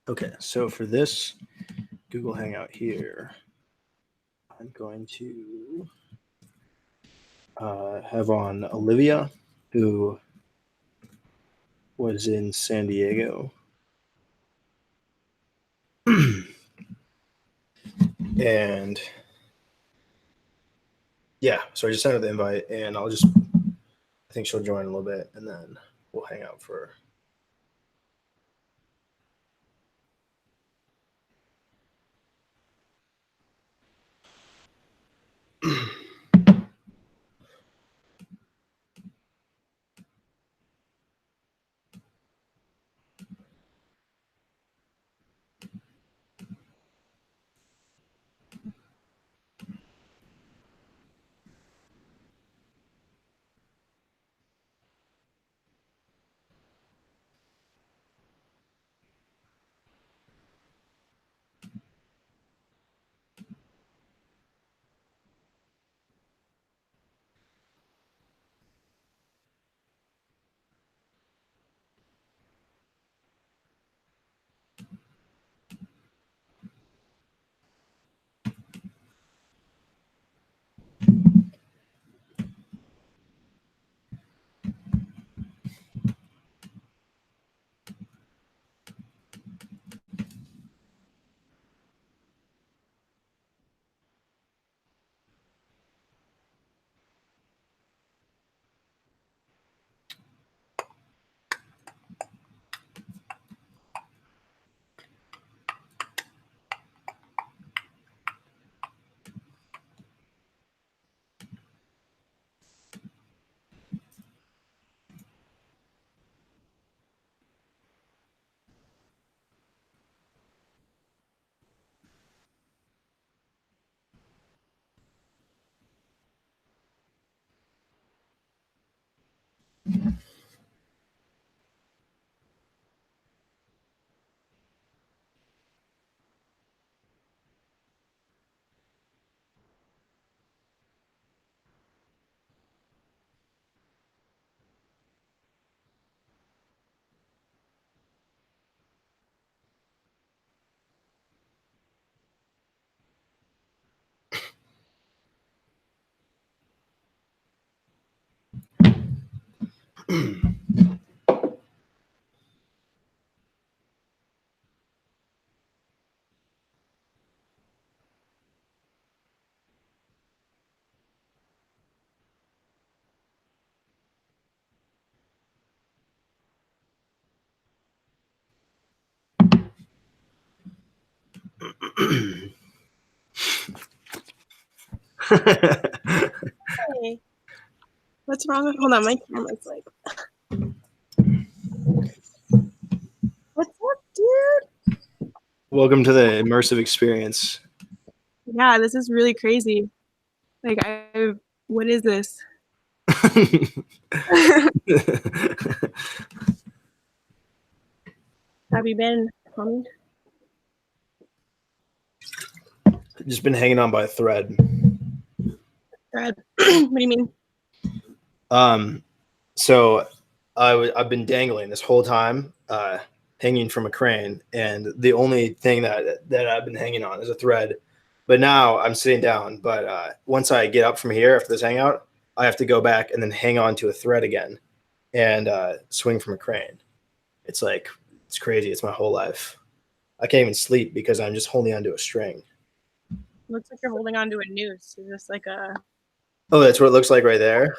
Okay, so for this Google Hangout here, I'm going to have on Olivia, who was in San Diego. And yeah, so I just sent her the invite, and I think she'll join in a little bit, and then we'll hang out for. Hey, what's wrong with? Hold on, my camera's like. What's up, dude? Welcome to the immersive experience. Yeah, this is really crazy. Like, what is this? Have you been coming? Just been hanging on by a thread. Thread. What do you mean? So I've been dangling this whole time, hanging from a crane, and the only thing that I've been hanging on is a thread. But now I'm sitting down. But once I get up from here after this hangout, I have to go back and then hang on to a thread again and swing from a crane. It's crazy. It's my whole life. I can't even sleep because I'm just holding onto a string. Looks like you're holding on to a noose. Is this like a Oh, that's what it looks like right there.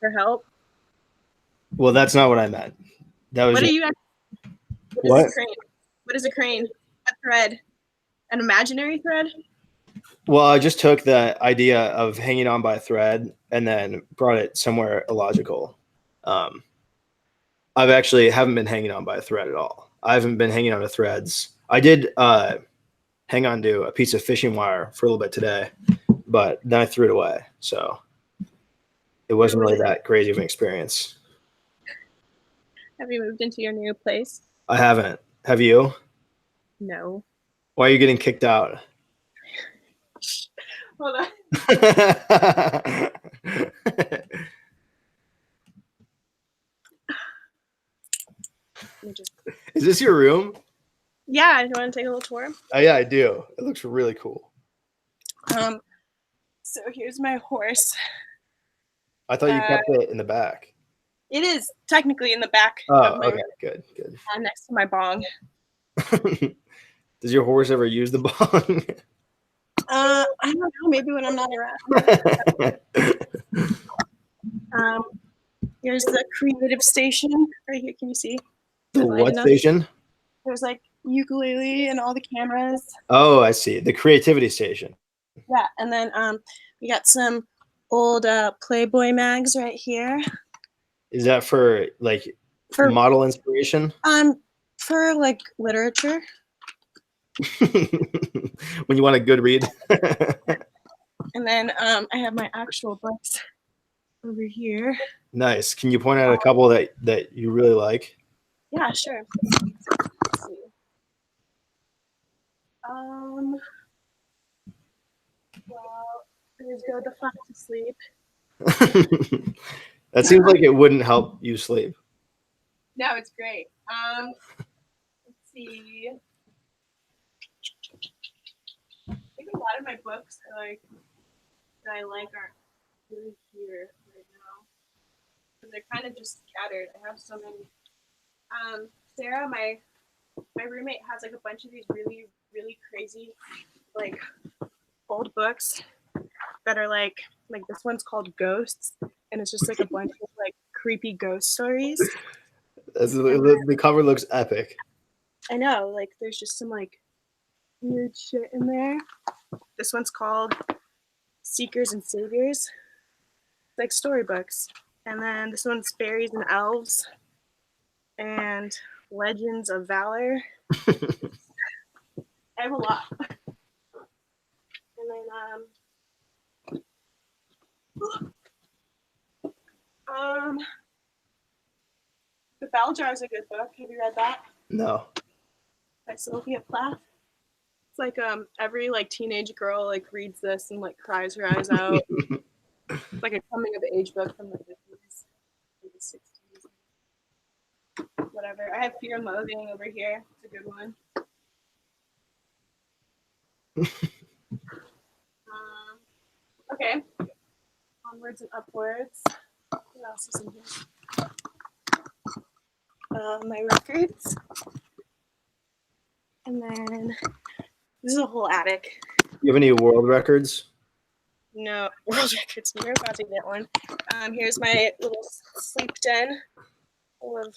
for help? Well, that's not what I meant. That was What are just, you? what? Is a crane? What is a crane? A thread? An imaginary thread? Well, I just took the idea of hanging on by a thread and then brought it somewhere illogical. I've actually haven't been hanging on by a thread at all. I haven't been hanging on to threads. I did hang on to a piece of fishing wire for a little bit today, but then I threw it away. So it wasn't really that crazy of an experience. Have you moved into your new place? I haven't. Have you? No. Why are you getting kicked out? Hold on. Is this your room? Yeah, you want to take a little tour? Oh, yeah, I do. It looks really cool. So here's my horse. I thought you kept it in the back. It is technically in the back of Oh, my okay, good. next to my bong. Does your horse ever use the bong? I don't know. Maybe when I'm not around. Here's the creative station right here. Can you see? The what station? There's like ukulele and all the cameras. Oh, I see. The creativity station. Yeah, and then we got some old Playboy mags right here. Is that for like For model inspiration? for like literature. When you want a good read. And then I have my actual books over here. Nice. Can you point out a couple that you really like? Yeah, sure. Let's see. Well, there's Go the Fuck to Sleep. That seems like it wouldn't help you sleep. No, it's great. Let's see. I think a lot of my books are like that I like aren't really here right now. They're kind of just scattered. I have so many. Sarah, my roommate, has like a bunch of these really, really crazy, like old books that are like this one's called Ghosts, and it's just like a bunch of like creepy ghost stories. The cover looks epic. I know, like there's just some like weird shit in there. This one's called Seekers and Saviors, like storybooks. And then this one's Fairies and Elves and Legends of Valor. I have a lot. And then The Bell Jar is a good book. Have you read that? No. By Sylvia Plath. It's like every like teenage girl like reads this and like cries her eyes out. It's like a coming of age book from the 50s, or the 60s. Whatever. I have Fear and Loathing over here. It's a good one. Okay. Onwards and Upwards. What else is in here? My records. And then this is a whole attic. You have any world records? No, world records. You're about to get one. Here's my little sleep den full of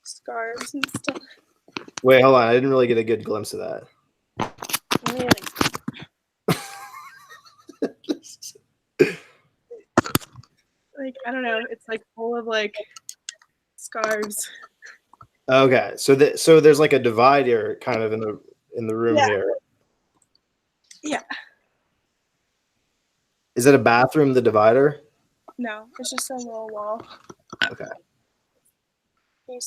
scarves and stuff. Wait, hold on. I didn't really get a good glimpse of that. Like I don't know. It's like full of like scarves. Okay, so there's like a divider kind of in the room here. Yeah. Is it a bathroom, the divider? No, it's just a little wall. Okay. And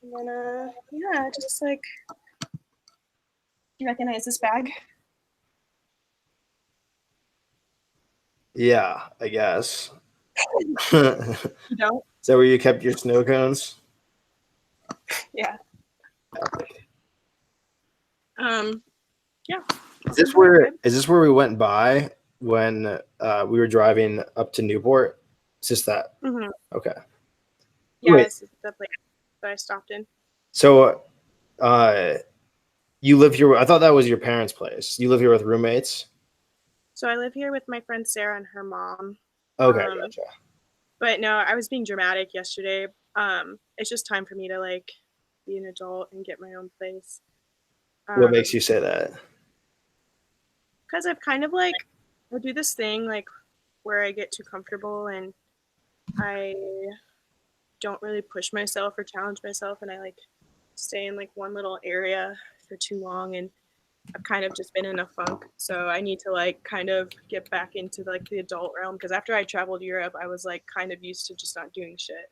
then yeah, just like you recognize this bag? Yeah, I guess. You don't? Is that where you kept your snow cones? Yeah. Yeah. Is this where we went by when we were driving up to Newport? It's just that. Mm-hmm. Okay. Yeah, Wait. this is the place that I stopped in. So, you live here? I thought that was your parents' place. You live here with roommates? So I live here with my friend Sarah and her mom. Okay, gotcha. But no, I was being dramatic yesterday. It's just time for me to like be an adult and get my own place. What makes you say that? Because I've kind of like I do this thing like where I get too comfortable and I don't really push myself or challenge myself, and I like stay in like one little area for too long, and I've kind of just been in a funk. So I need to like kind of get back into like the adult realm, because after I traveled Europe, I was like kind of used to just not doing shit,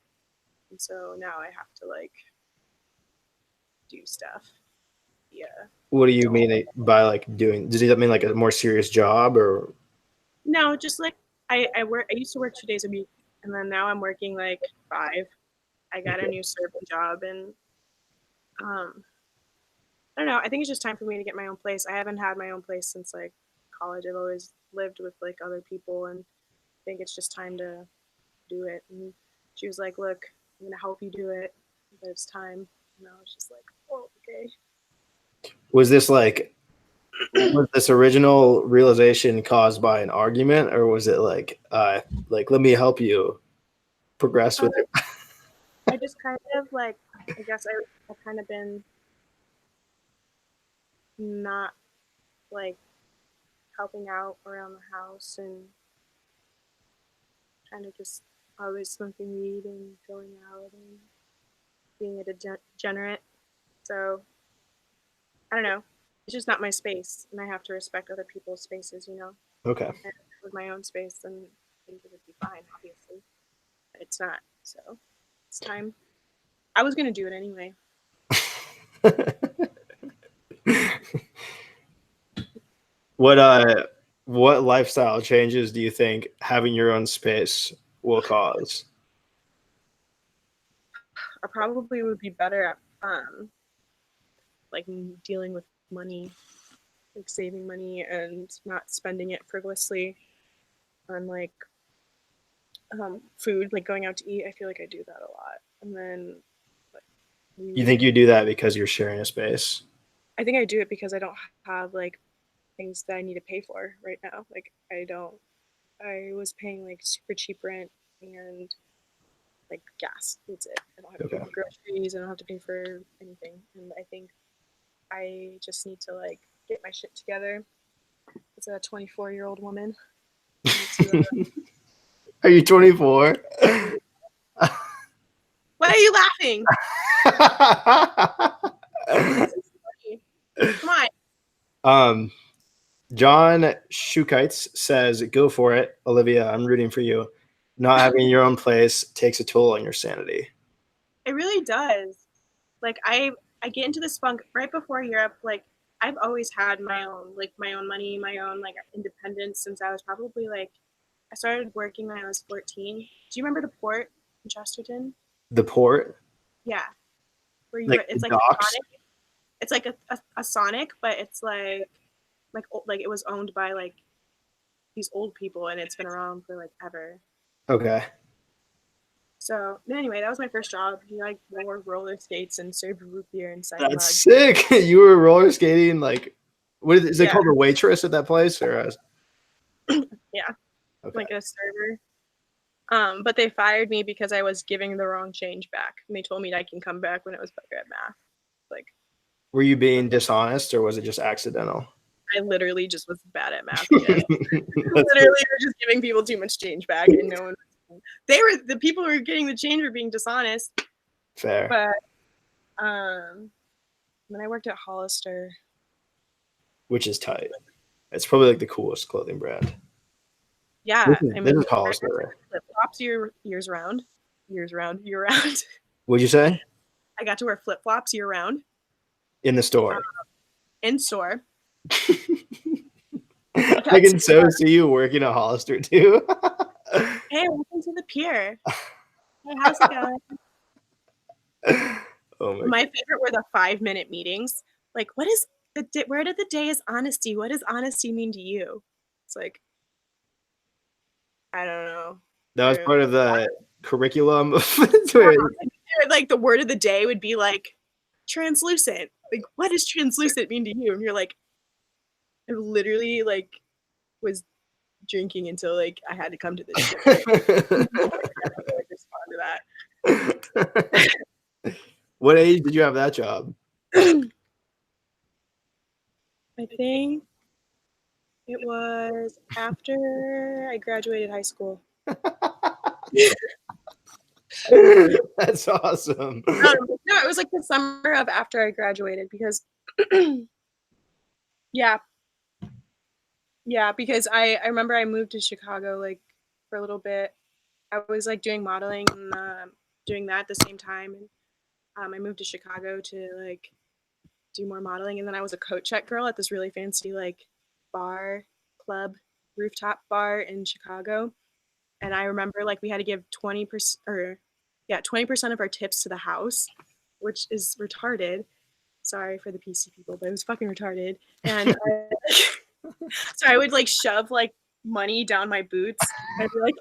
and so now I have to like do stuff. Yeah. What do you mean by like doing? Does that mean like a more serious job or? No, just like I used to work 2 days a week, and then now I'm working like 5. I got a new serving job, and I don't know. I think it's just time for me to get my own place. I haven't had my own place since like college. I've always lived with like other people, and I think it's just time to do it. And she was like, "Look, I'm gonna help you do it, but it's time." And I was just like, "Oh, okay." Was this original realization caused by an argument, or was it like let me help you progress Uh, with it? I just kind of like, I guess I've kind of been not like helping out around the house and kind of just always smoking weed and going out and being a degenerate. So I don't know. It's just not my space, and I have to respect other people's spaces, you know. Okay. And with my own space, then I think it would be fine, obviously. But it's not. So it's time. I was gonna do it anyway. What what lifestyle changes do you think having your own space will cause? I probably would be better at like dealing with money, like saving money and not spending it frivolously on like food, like going out to eat. I feel like I do that a lot, and then like You weed. think you do that because you're sharing a space? I think I do it because I don't have like things that I need to pay for right now. Like I don't. I was paying like super cheap rent and like gas. That's it. I don't have to pay Okay. for groceries. I don't have to pay for anything. And I think I just need to like get my shit together as a 24-year-old woman. I need to. Are you 24? Why are you laughing? This is funny. Come on. um, John Shukites says, "Go for it, Olivia. I'm rooting for you. Not having your own place takes a toll on your sanity." It really does. Like I get into this funk right before Europe. Like I've always had my own money, my own like independence since I was probably like I started working when I was 14. Do you remember the port in Chesterton? The port, Yeah, where you like were. the It's like a docks. Sonic. It's like a Sonic, but it's like it was owned by like these old people, and it's been around for like ever. Okay, So anyway, that was my first job. You like wore roller skates and served root beer inside that's mugs. sick. You were roller skating, like, what is it Yeah, called? A waitress at that place, or yeah, okay? like a server. But they fired me because I was giving the wrong change back, and they told me I can come back when I was better at math. Like Were you being dishonest, or was it just accidental? I literally just was bad at math, I guess. That's Literally, were just giving people too much change back, and no one. They were the people who were getting the change were being dishonest. fair. But when I worked at Hollister, Which is tight. It's probably like the coolest clothing brand. yeah, I This mean, is I got to wear Hollister. flip flops years round, year round. What'd you say? I got to wear flip flops year round In the store. in store I because can so see you working at Hollister too. hey, welcome to the pier. Hey, how's it going? Oh my My god. favorite were the 5-minute meetings. Like, what is where did the day is honesty? What does honesty mean to you? It's like, I don't know. That was part of the curriculum. Yeah, like the word of the day would be like translucent. Like, what does translucent mean to you? And you're like, I literally like was drinking until like I had to come to this shit. Like, respond to What age did you have that job? that. I think it was after I graduated high school. That's awesome. No, it was like the summer of after I graduated because, yeah, yeah, because I remember I moved to Chicago like for a little bit. I was like doing modeling and doing that at the same time, and I moved to Chicago to like do more modeling, and then I was a coat check girl at this really fancy like bar club rooftop bar in Chicago, and I remember like we had to give 20% or yeah 20% of our tips to the house, which is retarded. Sorry for the PC people, but it was fucking retarded. And so I would like shove like money down my boots and be like,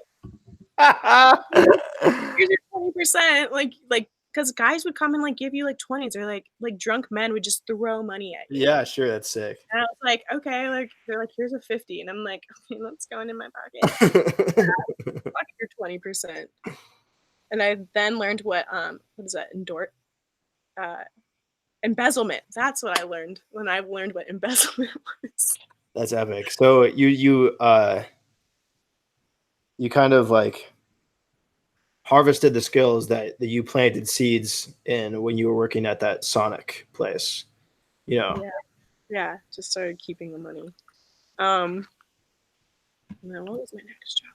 here's your 20%. Like, because guys would come and like give you like 20s, or like drunk men would just throw money at you. Yeah, sure, that's sick. And I was like, okay, like they're like, here's a 50, and I'm like, okay, that's going in my pocket. Fuck your 20%. And I then learned what is that? Embezzlement. That's what I learned when I learned what embezzlement was. That's epic. So you kind of like harvested the skills that you planted seeds in when you were working at that Sonic place. You know. Yeah. Just started keeping the money. And then what was my next job?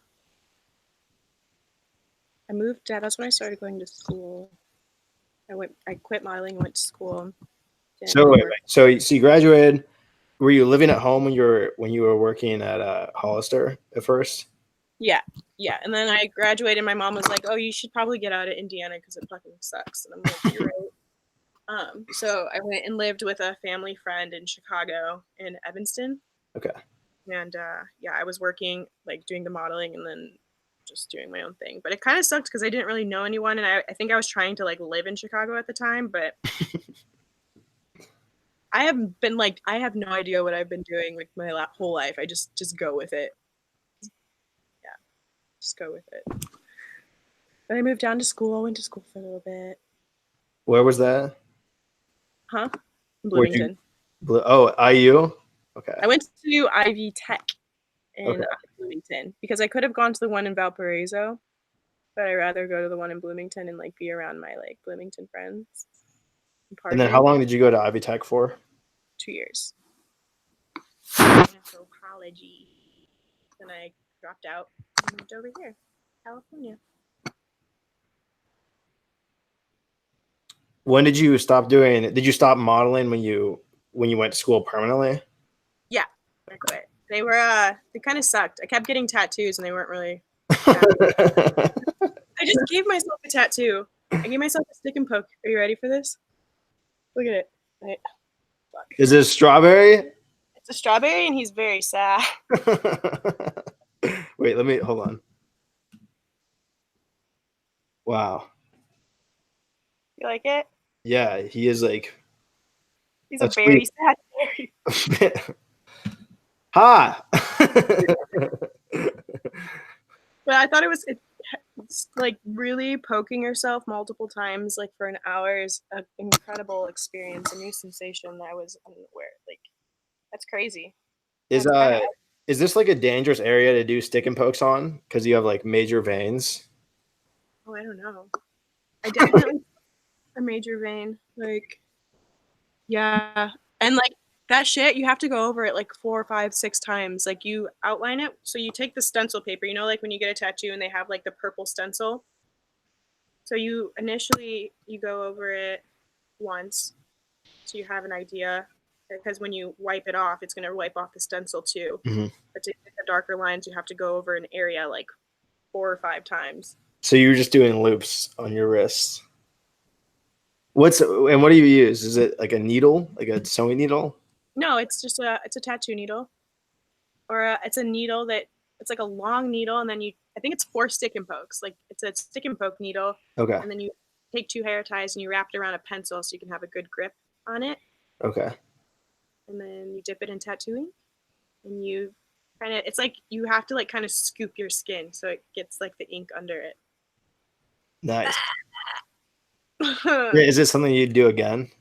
I moved. Yeah, that's when I started going to school. I quit modeling and went to school. So wait. So you graduated. Were you living at home when you were working at Hollister at first? Yeah. And then I graduated. My mom was like, "Oh, you should probably get out of Indiana because it fucking sucks." And I'm like, "You're right." So I went and lived with a family friend in Chicago, in Evanston. Okay. And I was working, like doing the modeling and then just doing my own thing. But it kind of sucked because I didn't really know anyone, and I think I was trying to like live in Chicago at the time, but I have no idea what I've been doing like my whole life. I just go with it. Yeah, just go with it. Then I moved down to school. Went to school for a little bit. Where was that? Huh? In Bloomington. IU? Okay. I went to Ivy Tech in Bloomington because I could have gone to the one in Valparaiso, but I'd rather go to the one in Bloomington and like be around my like Bloomington friends. And then how long did you go to Ivy Tech for? 2 years. So college-y. Then I dropped out and moved over here, California. When did you stop doing? Did you stop modeling when you went to school permanently? Yeah, I quit. They were they kind of sucked. I kept getting tattoos and they weren't really happy. I just gave myself a tattoo. I gave myself a stick and poke. Are you ready for this? Look at it. Right. Fuck. Is it a strawberry? It's a strawberry and he's very sad. Wait, hold on. Wow. You like it? Yeah, he is like. He's a very sad berry. Ha! But I thought it's like really poking yourself multiple times, like for an hour, is an incredible experience, a new sensation that I was unaware. Like, that's crazy. Is this like a dangerous area to do stick and pokes on because you have like major veins? Oh, I don't know. I definitely a major vein. Like, yeah, and like that shit, you have to go over it like 4, 5, 6 times. Like you outline it. So you take the stencil paper, you know, like when you get a tattoo and they have like the purple stencil. So you initially go over it once, so you have an idea. Because when you wipe it off, it's going to wipe off the stencil too. Mm-hmm. But to get the darker lines, you have to go over an area like 4 or 5 times. So you're just doing loops on your wrists. What do you use? Is it like a needle, like a sewing needle? No, it's just a tattoo needle, or it's a needle that it's like a long needle, and then I think it's 4 stick and pokes. Like it's a stick and poke needle. Okay. And then you take 2 hair ties and you wrap it around a pencil so you can have a good grip on it. Okay. And then you dip it in tattooing, and you it's like you have to like kind of scoop your skin so it gets like the ink under it. Nice. Is it something you'd do again?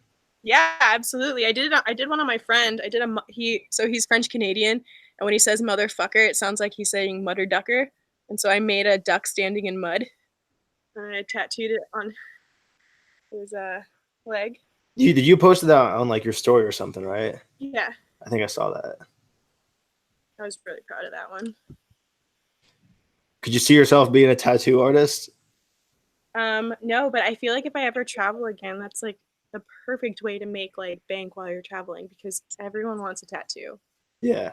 Yeah, absolutely. I did one on my friend. He's French Canadian, and when he says motherfucker, it sounds like he's saying mudder ducker. And so I made a duck standing in mud, and I tattooed it on his leg. Did you post that on like your story or something, right? Yeah. I think I saw that. I was really proud of that one. Could you see yourself being a tattoo artist? No, but I feel like if I ever travel again, that's like the perfect way to make like bank while you're traveling, because everyone wants a tattoo. Yeah.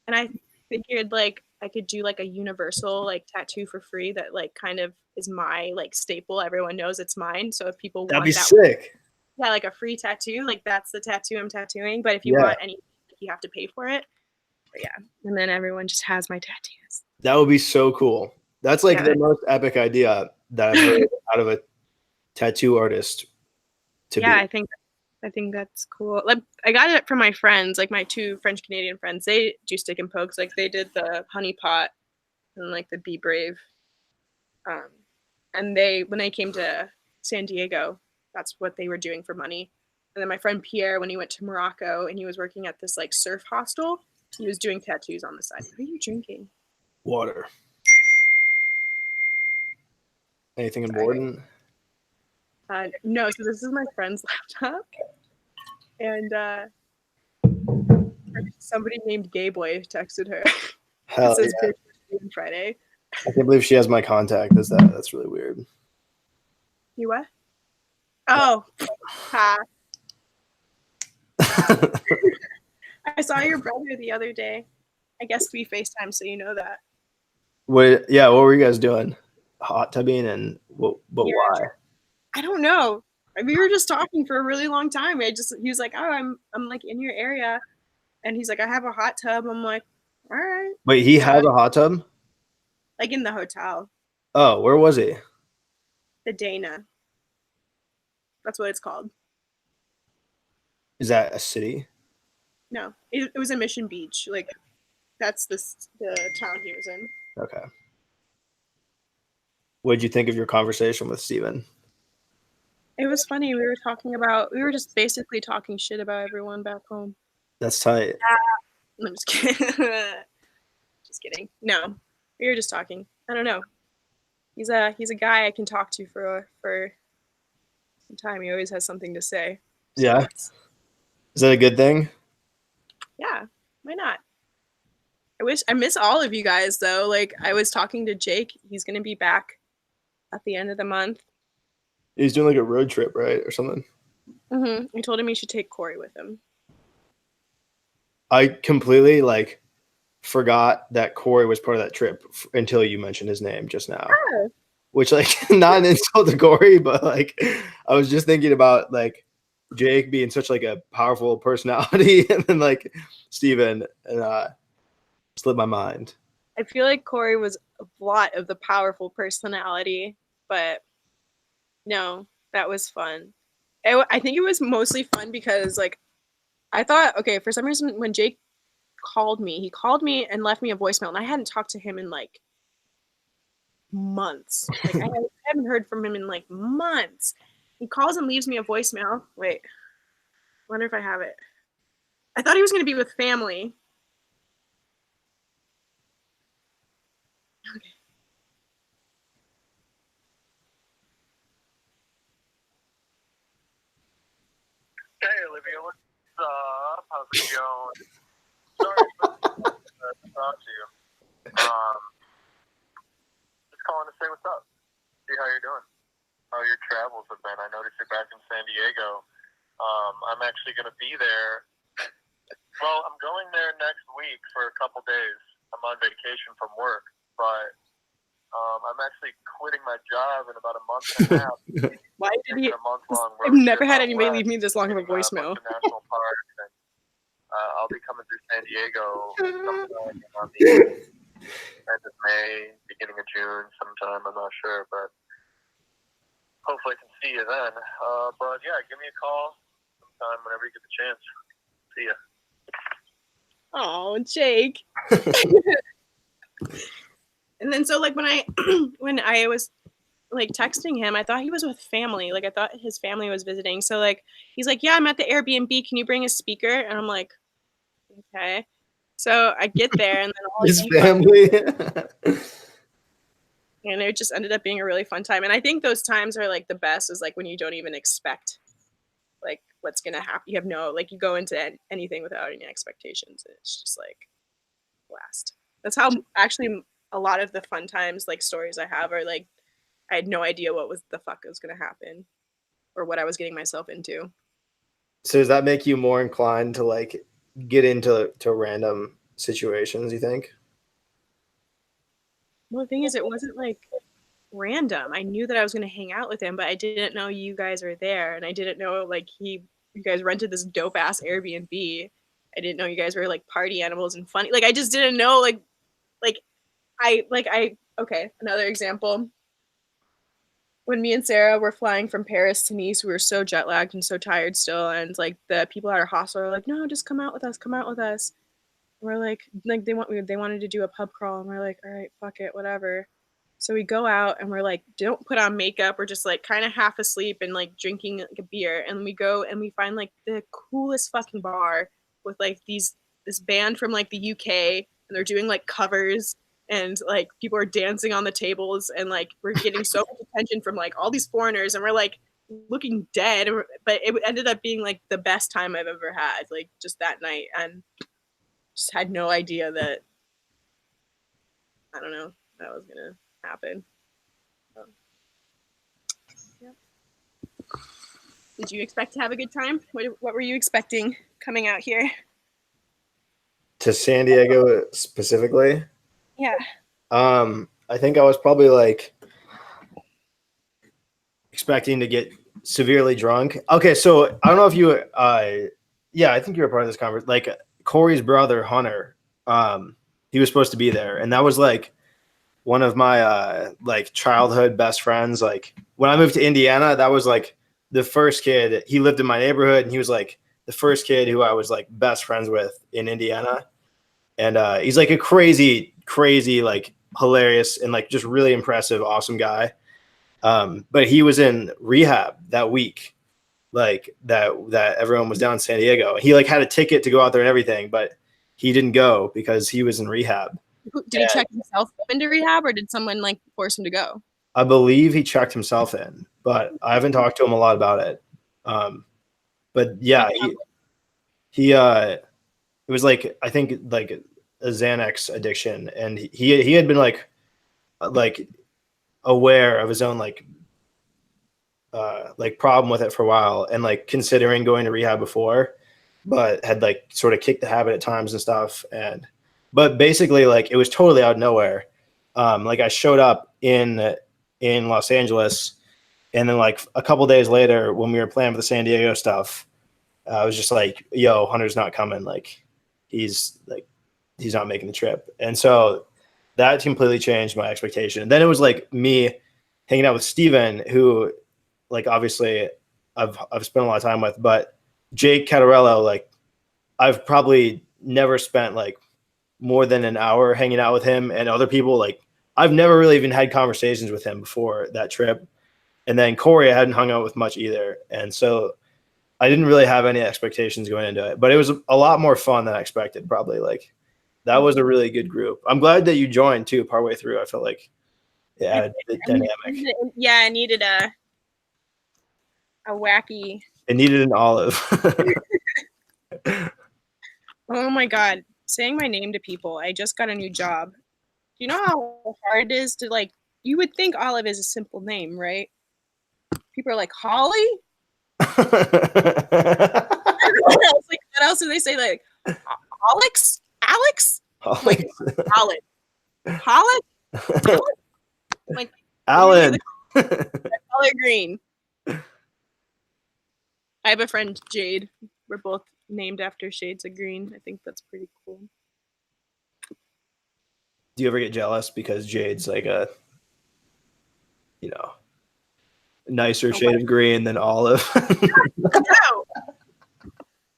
And I figured like I could do like a universal like tattoo for free that like kind of is my like staple. Everyone knows it's mine. So if people That'd want be that sick. yeah, like a free tattoo, like that's the tattoo I'm tattooing. But if you Yeah, want any, you have to pay for it. But yeah, and then everyone just has my tattoos. that would be so cool. That's like Yeah, the most epic idea that I've heard out of a tattoo artist to yeah, be. I think that's cool. Like I got it from my friends, like my two French Canadian friends. They do stick and pokes. Like they did the honey pot and like the Be Brave. Um, and they when they came to San Diego, that's what they were doing for money. And then my friend Pierre, when he went to Morocco and he was working at this like surf hostel, he was doing tattoos on the side. What are you drinking? Water. Anything Sorry. important? No, so this is my friend's laptop, and somebody named Gay Boy texted her. It Hell says yeah. bitch on Friday. I can't believe she has my contact. That's really weird. You what? Oh, ha. I saw your brother the other day. I guess we FaceTime, so you know that. What were you guys doing? Hot tubbing and what? But You're, why? I don't know. We were just talking for a really long time. He was like, oh, I'm like in your area, and he's like, I have a hot tub. I'm like, all right. Wait, he So has a hot tub? like in the hotel, Oh, where was he? the Dana. That's what it's called. Is that a city? No, it was in Mission Beach. Like that's the town he was in. Okay. What did you think of your conversation with Steven? It was funny. We were just basically talking shit about everyone back home. That's tight. I'm just kidding. Just kidding. No, we were just talking. I don't know. He's a guy I can talk to for some time. He always has something to say. So Yeah. Is that a good thing? yeah, why not? I miss all of you guys though. Like I was talking to Jake. He's gonna be back at the end of the month. He's doing like a road trip, right? Or something. I told him he should take Corey with him. I completely like forgot that Corey was part of that trip until you mentioned his name just now. Oh. Which like not an insult to Corey, but like I was just thinking about like Jake being such like a powerful personality and then like Steven and slipped my mind. I feel like Corey was a lot of the powerful personality, but no, that was fun. I think it was mostly fun because like I thought, okay, for some reason when Jake he called me and left me a voicemail, and I hadn't talked to him in like months. Like I haven't heard from him in like months. He calls and leaves me a voicemail. Wait, wonder if I have it. I thought he was going to be with family. Okay. Hey, Olivia, what's up? How's it going? Sorry to talk to you. Just calling to say what's up. See how you're doing. How your travels have been. I noticed you're back in San Diego. I'm actually going to be there. Well, I'm going there next week for a couple days. I'm on vacation from work, but I'm actually quitting my job in about a month and a half. Why did he? I've never had anybody leave me this long of a voicemail. National park, and I'll be coming through San Diego sometime on the end of May, beginning of June, sometime. I'm not sure, but hopefully I can see you then. But yeah, give me a call sometime whenever you get the chance. See ya. Oh, Jake. And then so like when I was like texting him, I thought he was with family. Like I thought his family was visiting. So like he's like, yeah, I'm at the Airbnb. Can you bring a speaker? And I'm like, okay. So I get there and then all His family. and it just ended up being a really fun time. And I think those times are like the best is like when you don't even expect like what's gonna happen. You have you go into anything without any expectations. It's just like blast. That's how actually a lot of the fun times like stories I have are like I had no idea what was the fuck was gonna happen or what I was getting myself into. So does that make you more inclined to like get into random situations, you think? Well, the thing is, it wasn't like random. I knew that I was going to hang out with him, but I didn't know you guys were there, and I didn't know like you guys rented this dope ass Airbnb. I didn't know you guys were like party animals and funny. Like I just didn't know like I okay, another example. When me and Sarah were flying from Paris to Nice, we were so jet lagged and so tired still, and like the people at our hostel were like, "No, just come out with us, come out with us." And we're like they wanted to do a pub crawl, and we're like, "All right, fuck it, whatever." So we go out and we're like, don't put on makeup. We're just like kind of half asleep and like drinking like a beer. And we go and we find like the coolest fucking bar with like this band from like the UK, and they're doing like covers, and like people are dancing on the tables, and like we're getting so much attention from like all these foreigners, and we're like looking dead. But it ended up being like the best time I've ever had, like just that night, and just had no idea that I don't know that was gonna happen. So, yeah. Did you expect to have a good time? What were you expecting coming out here? To San Diego specifically? Yeah. I think I was probably like expecting to get severely drunk. Okay, so I don't know if you yeah, I think you were part of this conversation. Like Corey's brother, Hunter, he was supposed to be there, and that was like one of my like childhood best friends. Like when I moved to Indiana, that was like the first kid. He lived in my neighborhood, and he was like the first kid who I was like best friends with in Indiana. And he's like a crazy, like hilarious and like just really impressive, awesome guy. But he was in rehab that week, like that everyone was down in San Diego. He like had a ticket to go out there and everything, but he didn't go because he was in rehab. Did he check himself into rehab, or did someone like force him to go? I believe he checked himself in, but I haven't talked to him a lot about it. But yeah, it was like I think like a Xanax addiction, and he had been like aware of his own like problem with it for a while, and like considering going to rehab before, but had like sort of kicked the habit at times and stuff. And but basically like it was totally out of nowhere. Like I showed up in Los Angeles, and then like a couple days later when we were planning for the San Diego stuff, I was just like, yo, Hunter's not coming. Like he's not making the trip. And so that completely changed my expectation. And then it was like me hanging out with Steven, who like obviously I've spent a lot of time with, but Jake Catarello, like I've probably never spent like more than an hour hanging out with him, and other people. Like I've never really even had conversations with him before that trip. And then Corey I hadn't hung out with much either. And so I didn't really have any expectations going into it, but it was a lot more fun than I expected. Probably like that was a really good group. I'm glad that you joined too partway through. I felt like it added the dynamic. Yeah, I needed a wacky. It needed an olive. Oh my god, saying my name to people. I just got a new job. Do you know how hard it is to like? You would think Olive is a simple name, right? People are like Holly. What else do they say? Like Alex, like Olive, Holland, like Alan, color green. I have a friend Jade. We're both named after shades of green. I think that's pretty cool. do you ever get jealous because Jade's like a, nicer shade of green than olive?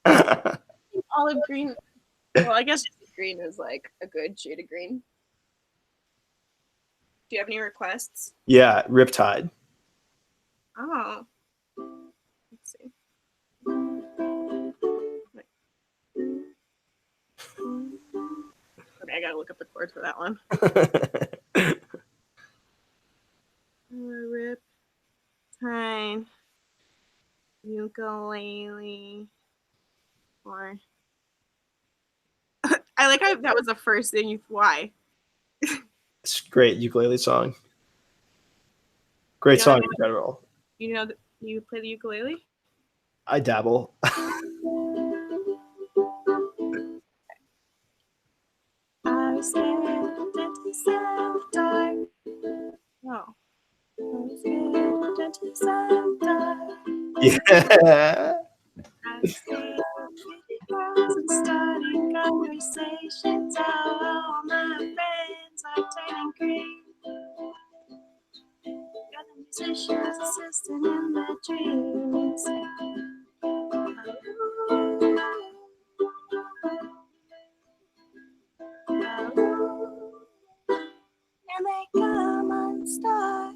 No. Olive green. Well, I guess green is like a good shade of green. Do you have any requests? Yeah, Riptide. Oh. Let's see. Okay, I gotta look up the chords for that one. Riptide. Ukulele. Or I like how that was the first thing you. Why? It's a great ukulele song. Great song in general. You know that you play the ukulele? I dabble. I said it so dark. Oh. Yeah. I see pretty girls and starting conversations. All my friends are turning green. You're the musician's assistant in my dreams. And they come unstuck,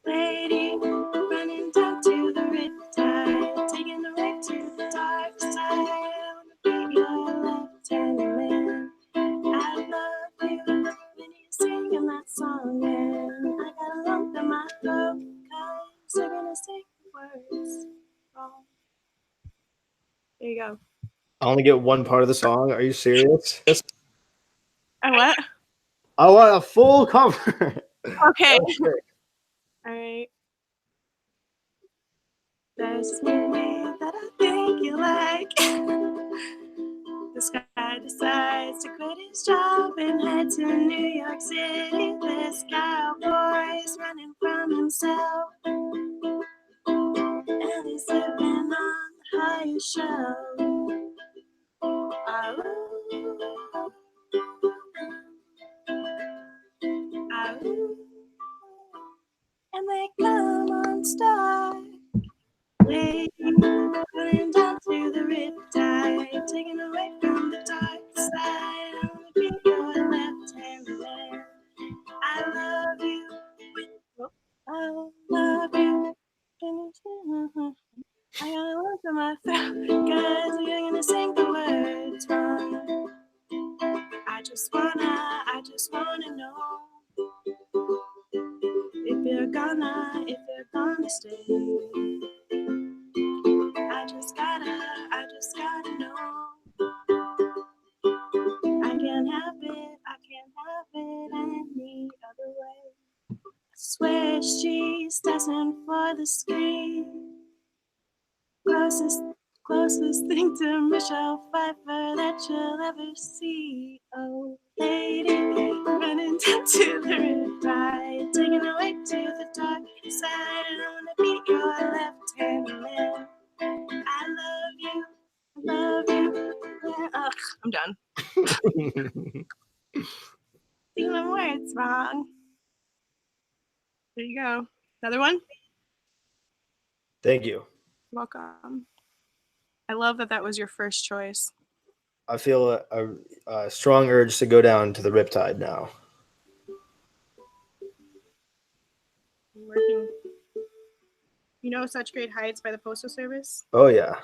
waiting, running down to the riptide, taking the way to the dark side. I wanna be your left-hand man. I love you when you're singing that song, and I got a lump in my throat, 'cause you're gonna say the words wrong. There you go. I only get one part of the song. Are you serious? Oh, what? I want a full cover. Okay. All right. There's this new way that I think you like. This guy decides to quit his job and head to New York City. This cowboy's running from himself, and he's living on the highest shelf. And they come unstuck, waiting, running down to the riptide, taken away from the dark side. I wanna be your left-hand man. I love you. I love you. I gotta look at my throat, 'cause you're gonna sing the words wrong. I just wanna know if you're gonna stay. I just gotta know. I can't have it any other way. I swear she's destined for the screen. Closest thing to Michelle Pfeiffer that you'll ever see. Oh, lady, running down to the riptide, taking away to the dark side. And I wanna be your left-hand man. I love you. Ugh, I'm done. Singing the words wrong. There you go. Another one? Thank you. Welcome. I love that was your first choice. I feel a strong urge to go down to the Riptide now. I'm working. You know Such Great Heights by the Postal Service? Oh yeah.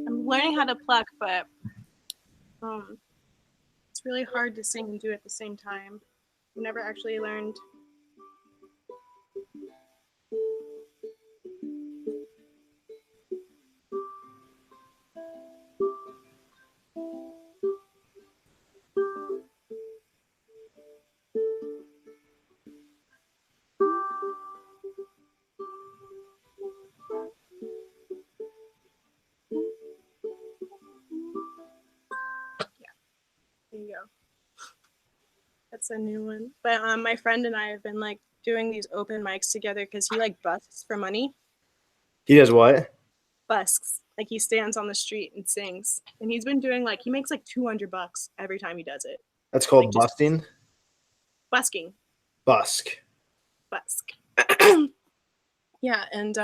I'm learning how to pluck, but it's really hard to sing and do it at the same time. I've never actually learned. There you go. That's a new one. But my friend and I have been like doing these open mics together because he like busks for money. He does what? Busks. Like he stands on the street and sings. And he's been doing like he makes like $200 every time he does it. That's called Like, just busting. busking. Busk. Busk. Yeah, and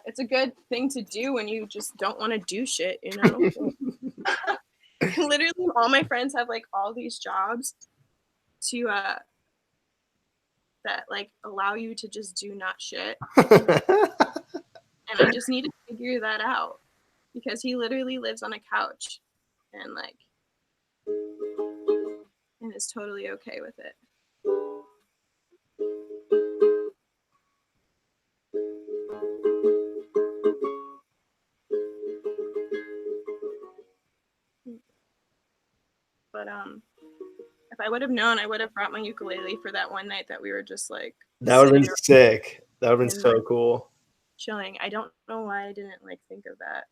it's a good thing to do when you just don't want to do shit, you know. Literally all my friends have like all these jobs to that like allow you to just do not shit. And I just need to figure that out because he literally lives on a couch and like and is totally okay with it. But I If I would have known, I would have brought my ukulele for that one night that we were just like That would have been sitting sick. That would have been and, so like, cool. chilling. I don't know why I didn't like think of that.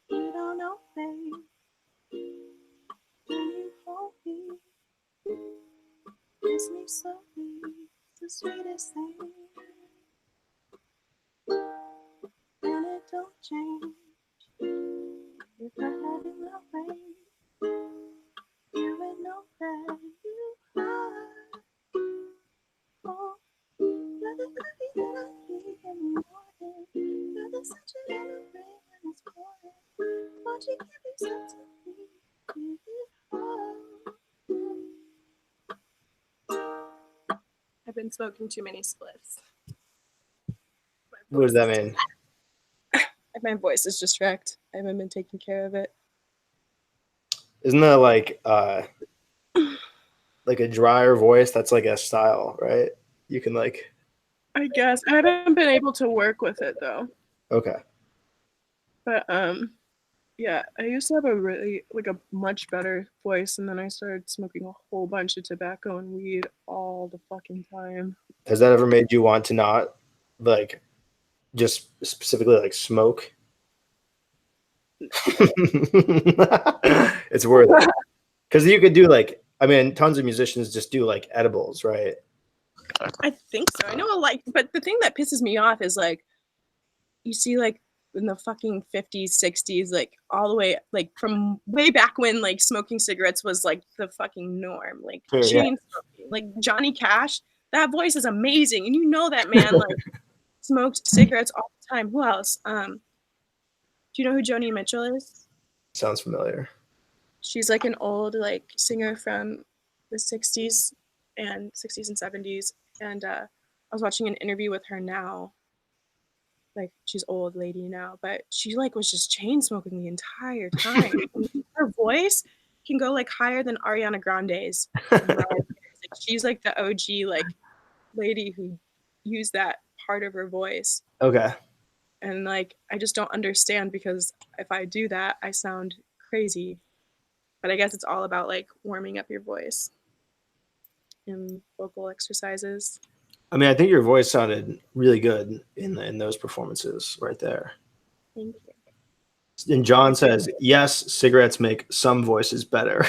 You don't know, babe. When you hold me, kiss me slowly, it's the sweetest thing. And it don't change if I had it my way. You would know that you are. Oh, you're the coffee that I need in the morning. You're the sunshine in the rain when it's pouring. Won't you give yourself to me? Give it all. I've been smoking too many spliffs. What does that mean? My voice is just wrecked. I haven't been taking care of it. Isn't that like a drier voice? That's like a style, right? You can like. I guess I haven't been able to work with it though. Okay. But yeah, I used to have a much better voice, and then I started smoking a whole bunch of tobacco and weed all the fucking time. Has that ever made you want to not like just specifically like smoke? It's worth it. Because you could do like, I mean, tons of musicians just do like edibles, right? I think so. I know but the thing that pisses me off is like, you see like in the fucking 50s, 60s, like all the way, like from way back when like smoking cigarettes was like the fucking norm, like Sure, chain smoking, like Johnny Cash, that voice is amazing. And you know that man like smoked cigarettes all the time. Who else? Do you know who Joni Mitchell is? Sounds familiar. She's like an old like singer from the 60s and 70s. And I was watching an interview with her now. Like she's old lady now, but she like was just chain smoking the entire time. Her voice can go like higher than Ariana Grande's. She's like the OG like lady who used that part of her voice. Okay. And like I just don't understand, because if I do that, I sound crazy. But I guess it's all about like warming up your voice and vocal exercises. I mean, I think your voice sounded really good in those performances right there. Thank you. And John says, yes, cigarettes make some voices better.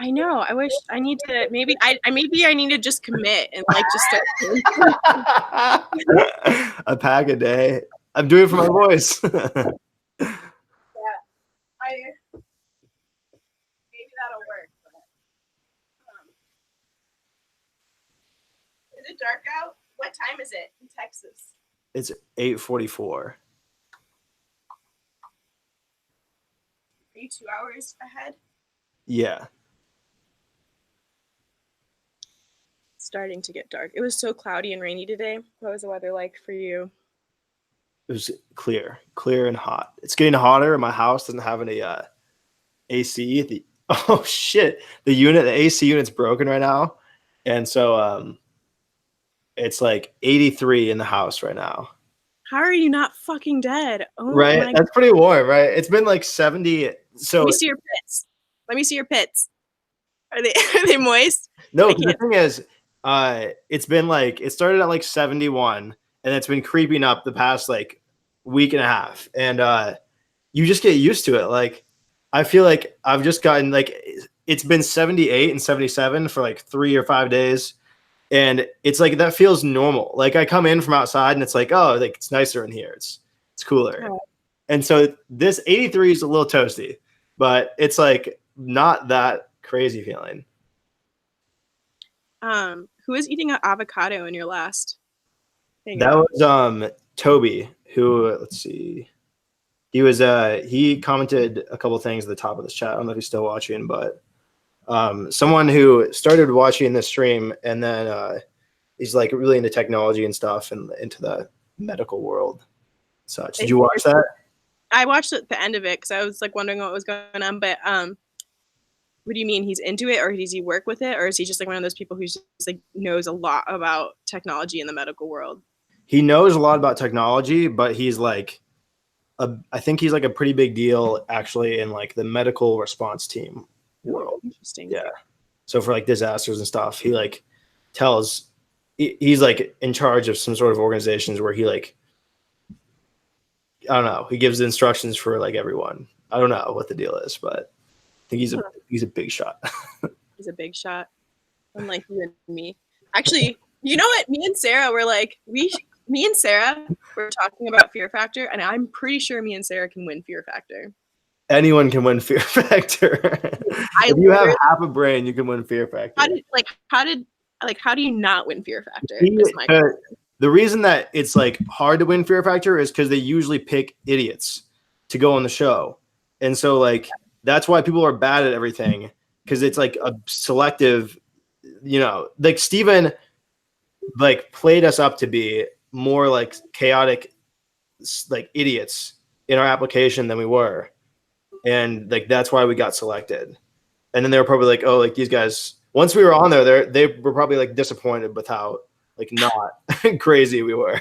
I know. I wish I need to maybe I need to just commit and like just start a pack a day. I'm doing it for my voice. Yeah. Maybe that'll work. But, is it dark out? What time is it in Texas? It's 8:44. Are you 2 hours ahead? Yeah. It's starting to get dark. It was so cloudy and rainy today. What was the weather like for you? It was clear and hot. It's getting hotter. My house doesn't have any AC. Oh shit! The AC unit's broken right now, and so it's like 83 in the house right now. How are you not fucking dead? Oh right, that's pretty warm, right? It's been like 70. So let me see your pits. Are they moist? No, the thing is, it's been like it started at like 71, and it's been creeping up the past like week and a half, and you just get used to it. Like I feel like I've just gotten like it's been 78 and 77 for like 3 or 5 days, and it's like that feels normal. Like I come in from outside and it's like, oh, like it's nicer in here. It's cooler. Oh. And so this 83 is a little toasty, but it's like not that crazy feeling. Who was eating an avocado in your last thing? That was Toby, who let's see. He commented a couple things at the top of this chat. I don't know if he's still watching, but someone who started watching this stream and then he's like really into technology and stuff and into the medical world and such. Did you watch that? I watched the end of it because I was like wondering what was going on, but What do you mean? He's into it, or does he work with it, or is he just like one of those people who just like knows a lot about technology in the medical world? He knows a lot about technology, but he's like, I think he's like a pretty big deal actually in like the medical response team world. Interesting. Yeah. So for like disasters and stuff, he like tells, he's like in charge of some sort of organizations where he like, I don't know, he gives instructions for like everyone. I don't know what the deal is, but I think he's a big shot. He's a big shot, unlike you and me. Actually, you know what? Me and Sarah were like, me and Sarah were talking about Fear Factor, and I'm pretty sure me and Sarah can win Fear Factor. Anyone can win Fear Factor. If you have half a brain, you can win Fear Factor. How do you not win Fear Factor? The reason that it's like hard to win Fear Factor is because they usually pick idiots to go on the show, and so like that's why people are bad at everything, because it's like a selective, you know, like Steven like played us up to be more like chaotic, like idiots in our application than we were, and like that's why we got selected. And then they were probably like, oh, like these guys, once we were on there, they were probably like disappointed with how like not crazy we were.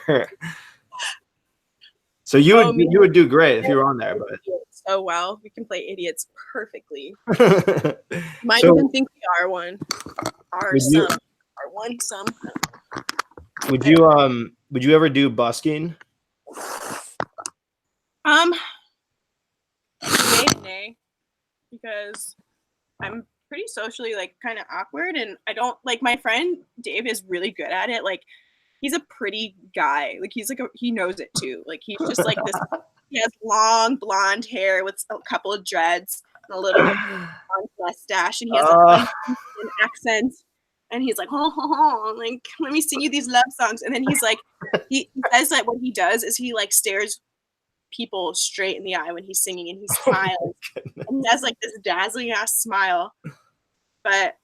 So you would do great if you were on there, but so well, we can play idiots perfectly. Might even think we are one. Some. Would you ever do busking? Nay, because I'm pretty socially like kind of awkward, and I don't like, my friend Dave is really good at it. Like he's a pretty guy. Like he knows it too. Like he's just like this. He has long blonde hair with a couple of dreads and a little mustache, and he has a funny accent. And he's like, like, let me sing you these love songs. And then he's like, he says that what he does is he like stares people straight in the eye when he's singing, and he smiles. And he has like this dazzling ass smile. But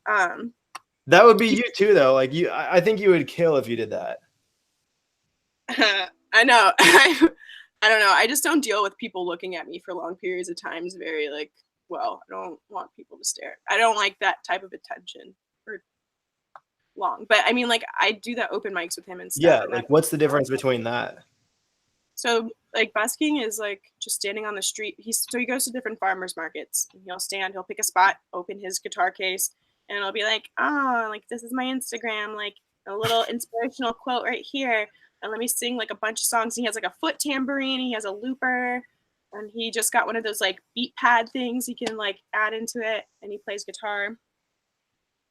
that would be you too, though. Like I think you would kill if you did that. I know. I don't know. I just don't deal with people looking at me for long periods of times very like well. I don't want people to stare. I don't like that type of attention for long. But I mean, like, I do the open mics with him and stuff. Yeah, like what's the difference between that? So like busking is like just standing on the street. He goes to different farmers markets, and he'll pick a spot, open his guitar case, and it'll be like, oh, like this is my Instagram, like a little inspirational quote right here, and let me sing like a bunch of songs. And he has like a foot tambourine, he has a looper, and he just got one of those like beat pad things he can like add into it, and he plays guitar.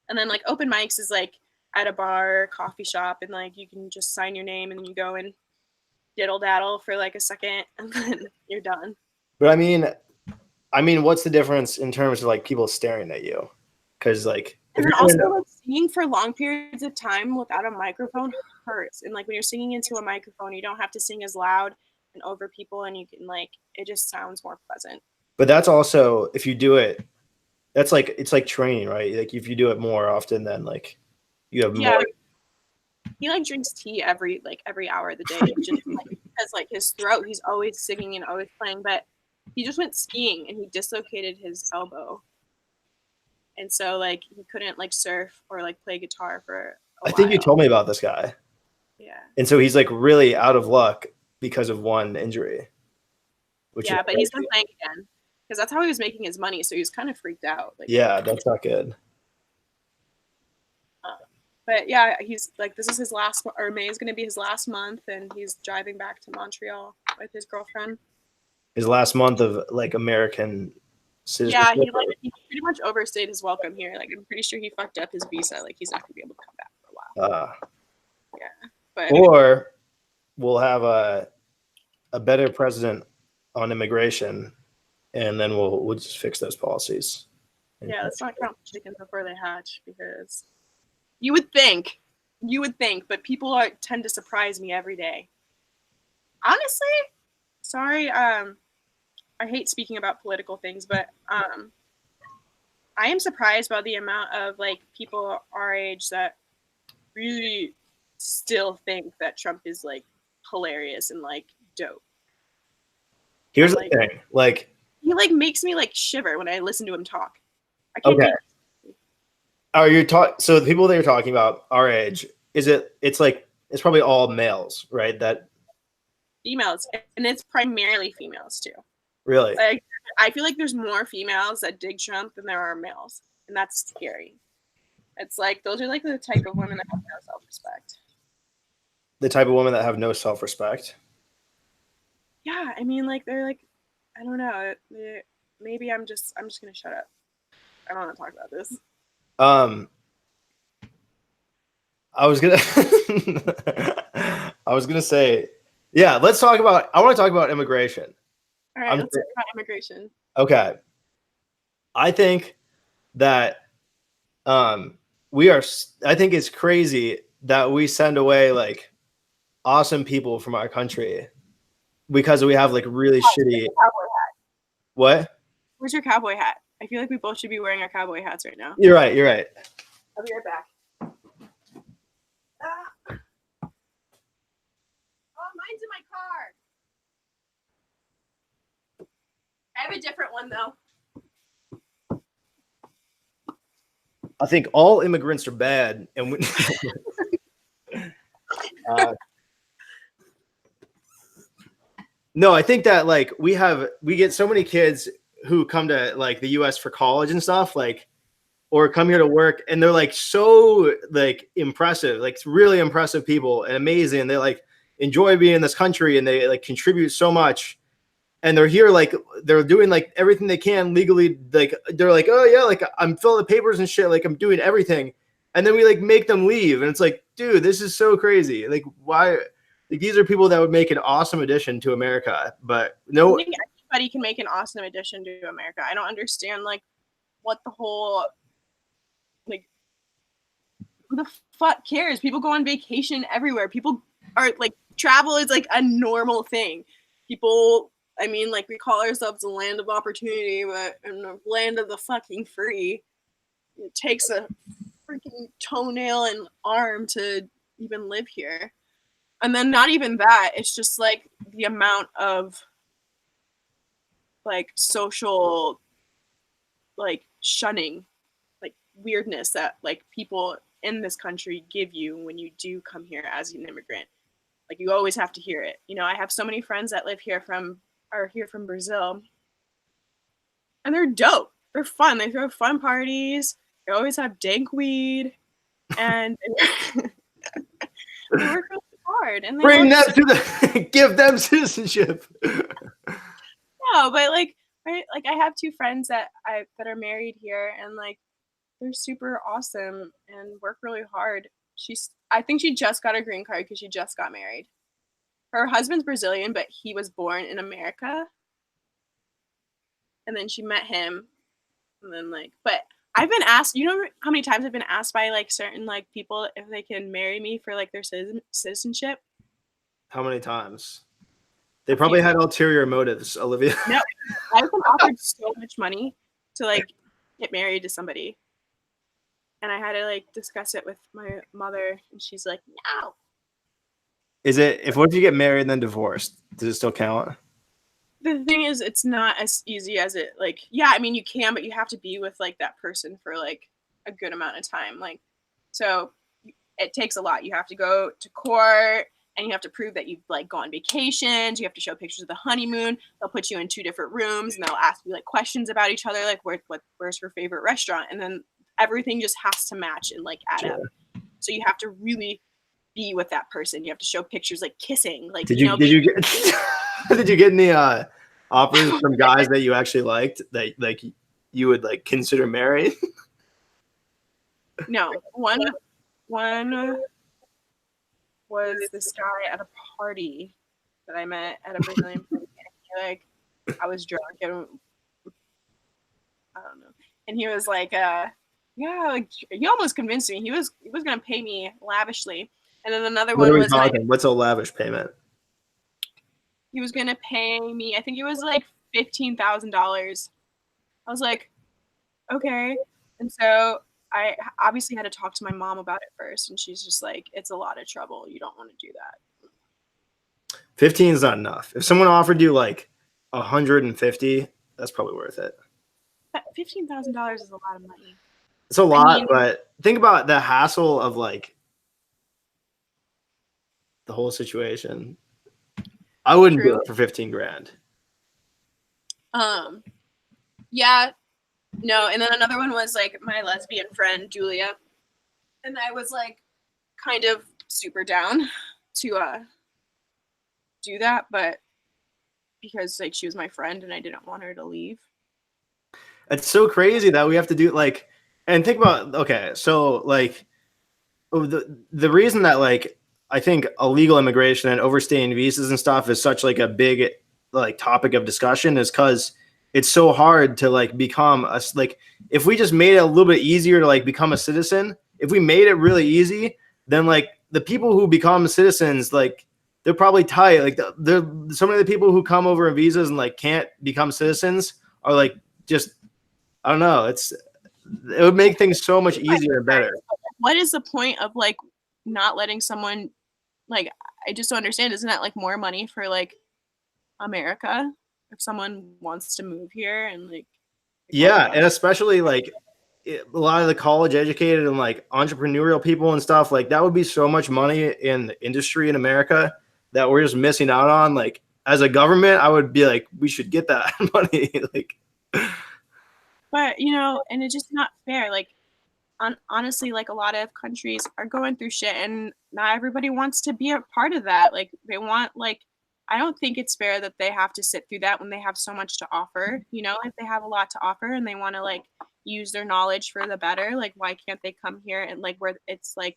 And then like open mics is like at a bar or coffee shop, and like you can just sign your name and then you go and diddle daddle for like a second and then you're done. But I mean what's the difference in terms of like people staring at you? Because like and then also like singing for long periods of time without a microphone hurts. And like when you're singing into a microphone, you don't have to sing as loud and over people, and you can like, it just sounds more pleasant. But that's also, if you do it, that's like, it's like training, right? Like if you do it more often, then like you have more. He like drinks tea every hour of the day, just like, because like his throat, he's always singing and always playing. But he just went skiing and he dislocated his elbow, and so like he couldn't like surf or like play guitar for a while. think you told me about this guy. Yeah. And so he's like really out of luck because of one injury. Yeah, but he's been playing again because that's how he was making his money. So he was kind of freaked out. Like, yeah, that's not good. But yeah, he's like, this is his last, or May is going to be his last month, and he's driving back to Montreal with his girlfriend. His last month of like American citizenship. Yeah, he pretty much overstayed his welcome here. Like I'm pretty sure he fucked up his visa. Like he's not going to be able to come back for a while. Yeah, but or we'll have a better president on immigration, and then we'll just fix those policies. Yeah, let's not count chickens before they hatch, because you would think, but people tend to surprise me every day. Honestly, sorry, I hate speaking about political things, but I am surprised by the amount of like people our age that really still think that Trump is like hilarious and like dope. Here's the thing, like he like makes me like shiver when I listen to him talk. I can't Okay. take. Are you so the people that you're talking about our age, it's like it's probably all males, right? That Females, and it's primarily females too. really. Like, I feel like there's more females that dig Trump than there are males, and that's scary. It's like those are like the type of women that have no self-respect. The type of women that have no self-respect. Yeah, I mean, like they're like, I don't know. Maybe I'm just gonna shut up. I don't want to talk about this. I was gonna I was gonna say, yeah, let's talk about. I want to talk about immigration. All right, let's talk about immigration. Okay. I think that we are. I think it's crazy that we send away like awesome people from our country because we have like really shitty. Cowboy hat. What? Where's your cowboy hat? I feel like we both should be wearing our cowboy hats right now. You're right. You're right. I'll be right back. Oh, mine's in my car. I have a different one though. I think all immigrants are bad, and we, no, I think that like we get so many kids who come to like the U.S. for college and stuff, like, or come here to work, and they're like so like impressive, like really impressive people and amazing. They like enjoy being in this country, and they like contribute so much. And they're here, like they're doing like everything they can legally. Like they're like, oh yeah, like I'm filling the papers and shit. Like I'm doing everything, and then we like make them leave, and it's like, dude, this is so crazy. Like why? Like, these are people that would make an awesome addition to America, but no. I think anybody can make an awesome addition to America. I don't understand like what the whole like. Who the fuck cares? People go on vacation everywhere. People are like travel is like a normal thing. People. I mean, like, we call ourselves a land of opportunity, but in the land of the fucking free, it takes a freaking toenail and arm to even live here. And then not even that, it's just, like, the amount of, like, social, like, shunning, like, weirdness that, like, people in this country give you when you do come here as an immigrant. Like, you always have to hear it. You know, I have so many friends that are here from Brazil, and they're dope. They're fun. They throw fun parties. They always have dank weed, and they work really hard. And they Bring them to the give them citizenship. No, but like I have two friends that are married here, and like they're super awesome and work really hard. I think she just got a green card because she just got married. Her husband's Brazilian, but he was born in America. And then she met him. And then like, but I've been asked, you know how many times I've been asked by like certain like people if they can marry me for like their citizenship? How many times? They probably had ulterior motives, Olivia. No, I've been offered so much money to like get married to somebody. And I had to like discuss it with my mother, and she's like, no. What if you get married and then divorced? Does it still count? The thing is, it's not as easy as it like. Yeah, I mean, you can, but you have to be with like that person for like a good amount of time. Like, so it takes a lot. You have to go to court, and you have to prove that you've like gone vacations. You have to show pictures of the honeymoon. They'll put you in 2 different rooms, and they'll ask you like questions about each other, like where's her favorite restaurant, and then everything just has to match and like add up. So you have to really be with that person. You have to show pictures like kissing. Like, did you get any offers from guys that you actually liked that like you would like consider marrying? No, one was this guy at a party that I met at a Brazilian party. And I was drunk and I don't know. And he was like, yeah, like he almost convinced me. He was gonna pay me lavishly. And then another one was like, what's a lavish payment? He was gonna pay me, I think it was like $15,000. I was like, okay. And so I obviously had to talk to my mom about it first, and she's just like, it's a lot of trouble. You don't want to do that. 15 is not enough. If someone offered you like 150, that's probably worth it. $15,000 is a lot of money. It's a lot, but think about the hassle of like the whole situation. I wouldn't do it for 15 grand. Yeah, no. And then another one was like my lesbian friend Julia, and I was like kind of super down to do that, but because like she was my friend and I didn't want her to leave. It's so crazy that we have to do like, and think about, okay, so like the reason that like I think illegal immigration and overstaying visas and stuff is such like a big like topic of discussion is because it's so hard to like become a, like if we just made it a little bit easier to like become a citizen, if we made it really easy, then like the people who become citizens, like they're probably tight. Like they're so many of the people who come over in visas and like can't become citizens are like just, I don't know. It would make things so much easier and better. What is the point of like not letting someone, like, I just don't understand. Isn't that like more money for like America if someone wants to move here and like? Yeah, and especially like a lot of the college educated and like entrepreneurial people and stuff, like that would be so much money in the industry in America that we're just missing out on. Like as a government, I would be like, we should get that money. Like, but you know, and it's just not fair. Like, honestly, like a lot of countries are going through shit, and not everybody wants to be a part of that. Like, they want like. I don't think it's fair that they have to sit through that when they have so much to offer. You know, if they have a lot to offer and they want to like use their knowledge for the better, like why can't they come here and like where it's like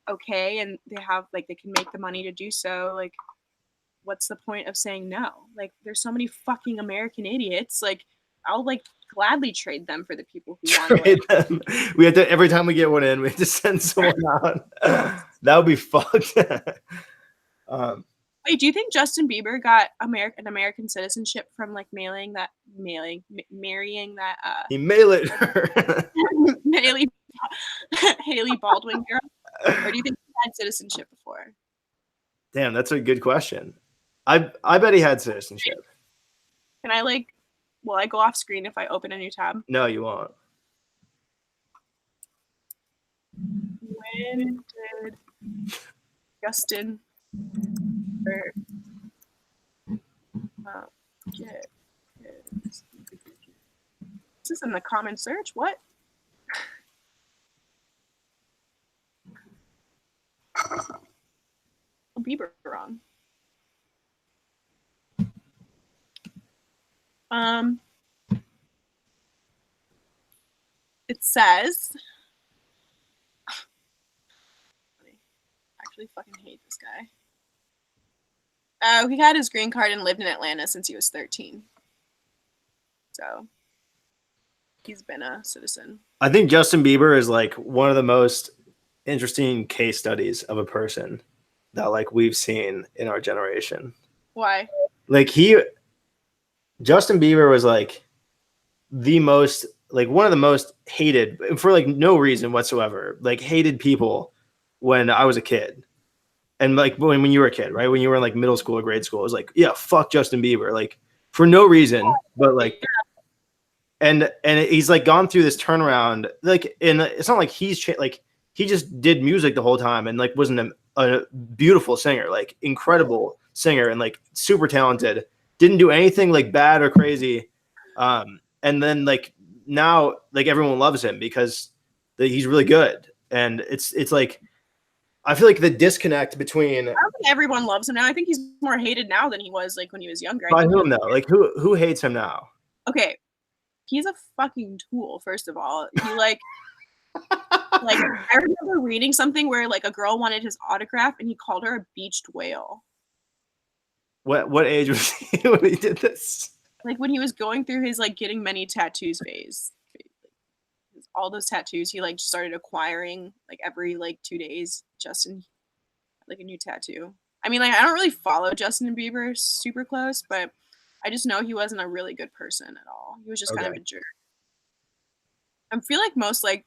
okay and they have like they can make the money to do so? Like, what's the point of saying no? Like, there's so many fucking American idiots. Like, I'll like gladly trade them for the people who want to. Like, we have to every time we get one in, we have to send someone out. That would be fucked. Wait, do you think Justin Bieber got American citizenship from like marrying that he mailed her. Haley Baldwin girl? Or do you think he had citizenship before? Damn, that's a good question. I bet he had citizenship. Can I like will I go off screen if I open a new tab? No, you won't. When did Justin get his... This is in the common search. What? Bieber wrong. It says. I actually fucking hate this guy. He had his green card and lived in Atlanta since he was 13. So he's been a citizen. I think Justin Bieber is like one of the most interesting case studies of a person that like we've seen in our generation. Why? Like Justin Bieber was like the most, like one of the most hated for like no reason whatsoever, like hated people when I was a kid. And like when you were a kid, right? When you were in like middle school or grade school, it was like, yeah, fuck Justin Bieber. Like for no reason, but like, and he's like gone through this turnaround. Like, and it's not like like he just did music the whole time and like wasn't a beautiful singer, like incredible singer and like super talented. Didn't do anything like bad or crazy. And then like now, like everyone loves him because he's really good. And it's like, I feel like the disconnect between. I don't think everyone loves him now. I think he's more hated now than he was like when he was younger. By whom though? Like who hates him now? Okay, he's a fucking tool. First of all, he like I remember reading something where like a girl wanted his autograph and he called her a beached whale. What age was he when he did this? Like when he was going through his like getting many tattoos phase. All those tattoos he like started acquiring like every like 2 days. Justin like a new tattoo. I mean, like I don't really follow Justin Bieber super close, but I just know he wasn't a really good person at all. He was just kind of a jerk. I feel like most like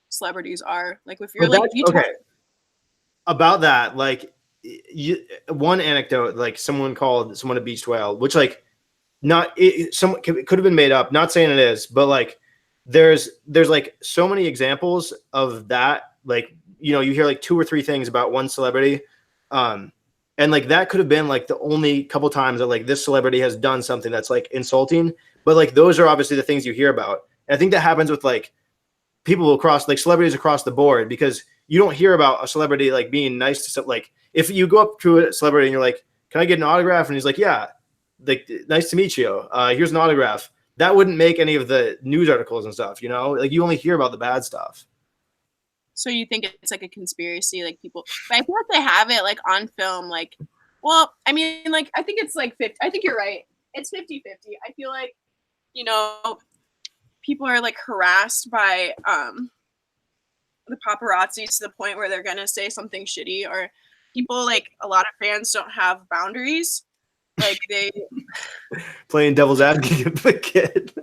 celebrities are like if you're like if you about that, like one anecdote, like someone called someone a beached whale, which like not some could have been made up, not saying it is, but like there's like so many examples of that. Like, you know, you hear like 2 or 3 things about one celebrity. And like that could have been like the only couple times that like this celebrity has done something that's like insulting, but like those are obviously the things you hear about. And I think that happens with like people across, like celebrities across the board, because you don't hear about a celebrity like being nice to like, if you go up to a celebrity and you're like, can I get an autograph? And he's like, yeah, like, nice to meet you. Here's an autograph. That wouldn't make any of the news articles and stuff, you know, like you only hear about the bad stuff. So you think it's like a conspiracy, like people, but I feel like they have it like on film, like, well, I mean, like, I think it's like 50, I think you're right. It's 50-50. I feel like, you know, people are like harassed by the paparazzi to the point where they're going to say something shitty, or people, like a lot of fans don't have boundaries. Like they playing devil's advocate for the kid.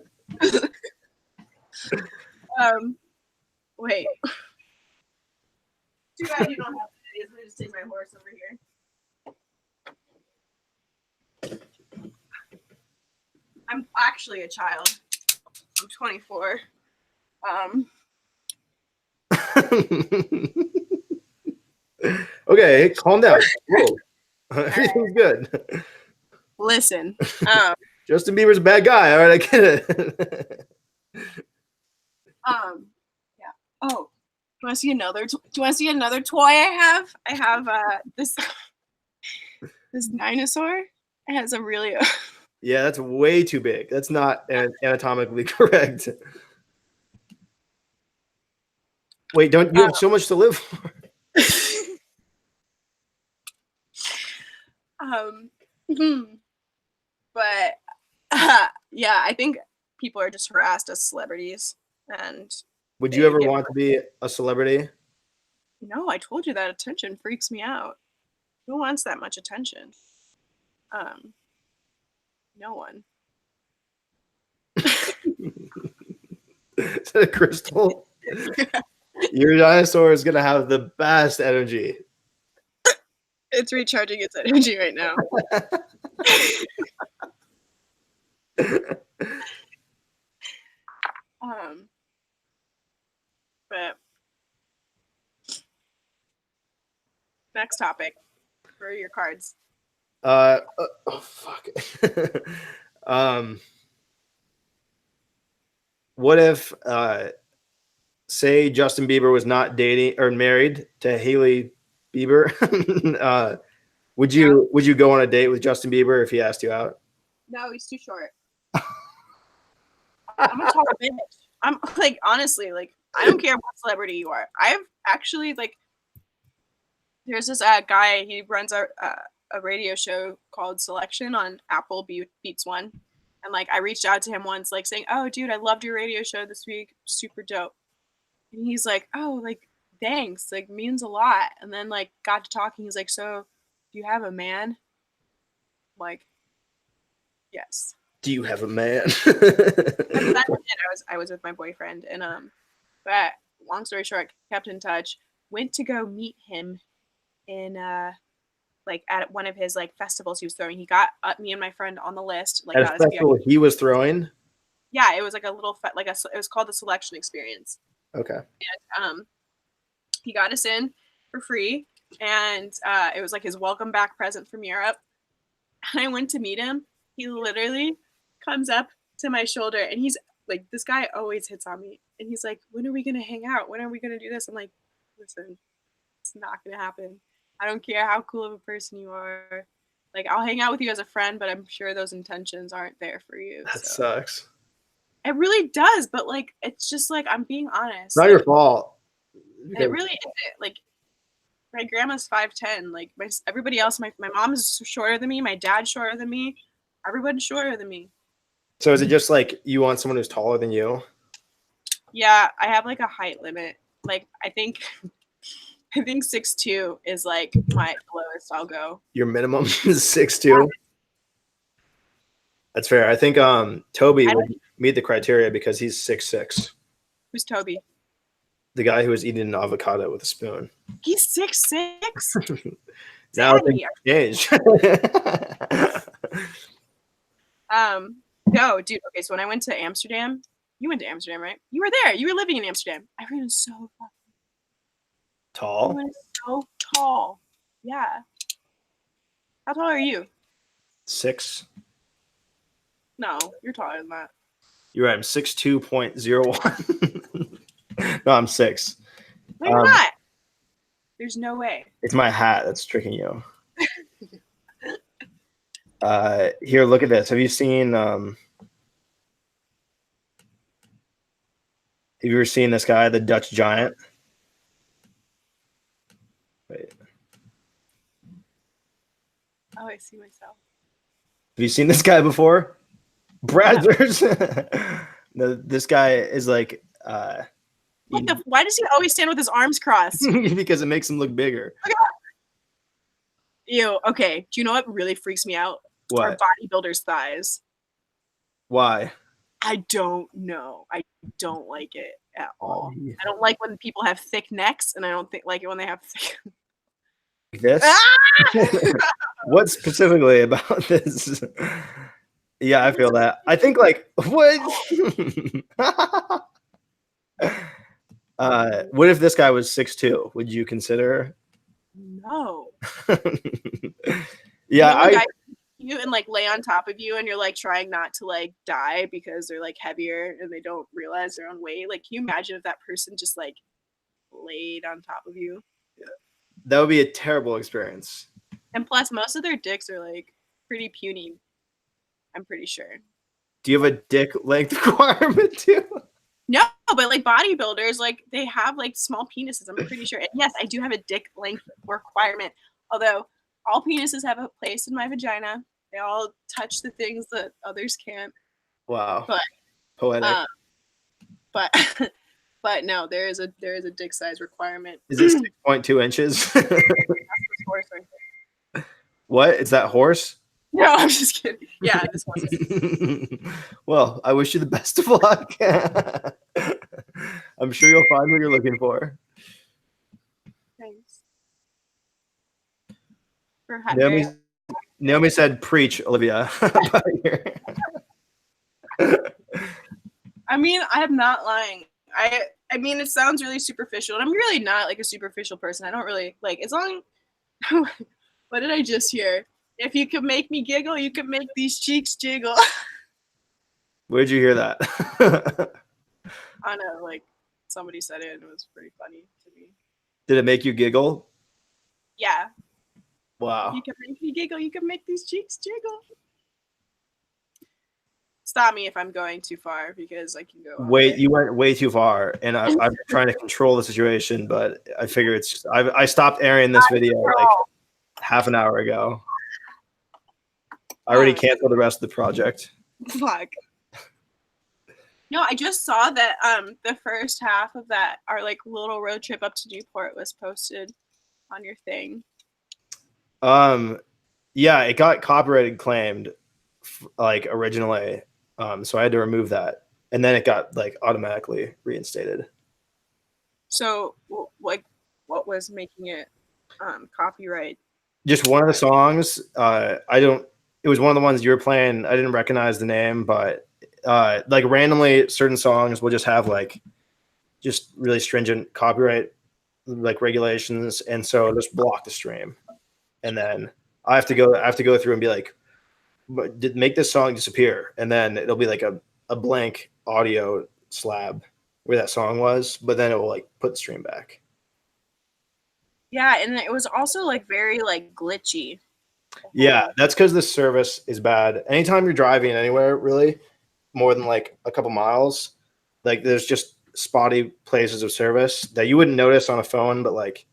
Wait. Too bad you don't have to. Let me just take my horse over here. I'm actually a child. I'm 24. Okay, calm down. Whoa. Everything's good. Listen. Justin Bieber's a bad guy. All right, I get it. Yeah. Oh. Do you want to see another? Do you want to see another toy I have? I have this dinosaur. It has a really yeah, that's way too big. That's not anatomically correct. Wait, don't you have so much to live for? But yeah, I think people are just harassed as celebrities. And would you ever want to be a celebrity? No, I told you that attention freaks me out. Who wants that much attention? No one. Is that a crystal? Your dinosaur is gonna have the best energy. It's recharging its energy right now. But next topic for your cards. Oh fuck. What if say Justin Bieber was not dating or married to Hailey Bieber? Would you go on a date with Justin Bieber if he asked you out? No, he's too short. I'm a tall bitch. I'm like, honestly, like, I don't care what celebrity you are. I've actually, like, there's this guy, he runs a radio show called Selection on Apple Beats One. And like, I reached out to him once, like saying, oh dude, I loved your radio show this week. Super dope. And he's like, oh, like, thanks. Like, means a lot. And then like got to talking. He's like, so do you have a man? I'm like, yes. Do you have a man? I was with my boyfriend, and but long story short, kept in touch. Went to go meet him in like at one of his like festivals he was throwing. He got me and my friend on the list. Like, at a festival he was throwing. Yeah, it was like a little it was called the Selection Experience. Okay. And he got us in for free, and it was like his welcome back present from Europe. And I went to meet him. He literally comes up to my shoulder, and he's like, this guy always hits on me, and he's like, when are we gonna hang out? When are we gonna do this? I'm like, listen, it's not gonna happen. I don't care how cool of a person you are. Like, I'll hang out with you as a friend, but I'm sure those intentions aren't there for you. That sucks. It really does, but like, it's just like, I'm being honest. It's not your fault. It really isn't. Like, my grandma's 5'10". Like, everybody else, my mom is shorter than me. My dad's shorter than me. Everybody's shorter than me. So is it just like you want someone who's taller than you? Yeah, I have like a height limit. Like, I think 6'2" is like my lowest I'll go. Your minimum is 6'2"? That's fair. I think Toby would meet the criteria because he's 6'6". Who's Toby? The guy who was eating an avocado with a spoon. He's 6'6"? Now things changed. No, dude. Okay, so when I went to Amsterdam, You went to Amsterdam, right? You were there. You were living in Amsterdam. Everyone is so fucking Tall. everyone is so tall. Yeah. How tall are you? 6. No, you're taller than that. You're right. I'm 6'2.01. No, I'm 6. No, you're not. There's no way. It's my hat that's tricking you. Here, look at this. Have you seen? Have you ever seen this guy, the Dutch Giant? Wait. Oh, I see myself. Have you seen this guy before? Brazzers. No, this guy is like. Why does he always stand with his arms crossed? Because it makes him look bigger. Ew. Okay. Do you know what really freaks me out? What? Our bodybuilders' thighs. Why? I don't know. I don't like it at all. Yeah. I don't like when people have thick necks, and I don't like it when they have thick. This? What specifically about this? Yeah, I feel that. I think like what? What if this guy was 6'2"? Would you consider? No. Yeah, guy you and like lay on top of you, and you're like trying not to like die because they're like heavier and they don't realize their own weight. Like, can you imagine if that person just like laid on top of you? that would be a terrible experience. And plus, most of their dicks are like pretty puny. I'm pretty sure. Do you have a dick length requirement too? No, but like bodybuilders, like they have like small penises. I'm pretty sure. And yes, I do have a dick length requirement. Although all penises have a place in my vagina. They all touch the things that others can't. Wow. But poetic. But no, there is a dick size requirement. Is it 6.2 inches? What? Is that horse? No, I'm just kidding. Yeah, this one. Well, I wish you the best of luck. I'm sure you'll find what you're looking for. Thanks. Naomi said, "Preach, Olivia." I mean, I'm not lying. I mean, it sounds really superficial, and I'm really not like a superficial person. I don't really like as long. What did I just hear? If you could make me giggle, you could make these cheeks jiggle. Where'd you hear that? I know, like somebody said it, and it was pretty funny to me. Did it make you giggle? Yeah. Wow. If you can make me giggle, you can make these cheeks jiggle. Stop me if I'm going too far because I can go. Wait, you went way too far, and I'm trying to control the situation, but I figure it's. I stopped airing this video like half an hour ago. I already canceled the rest of the project. Fuck. No, I just saw that the first half of that our like little road trip up to Newport was posted on your thing. Yeah, it got copyrighted claimed like originally. So I had to remove that, and then it got like automatically reinstated. So like what was making it copyright? Just one of the songs. It was one of the ones you were playing. I didn't recognize the name, but like randomly certain songs will just have like just really stringent copyright like regulations, and so just block the stream. And then I have to go through and be like, make this song disappear, and then it'll be like a blank audio slab where that song was, but then it will like put the stream back. Yeah, and it was also like very like glitchy. Yeah, that's because the service is bad. Anytime you're driving anywhere, really, more than like a couple miles, like there's just spotty places of service that you wouldn't notice on a phone, but like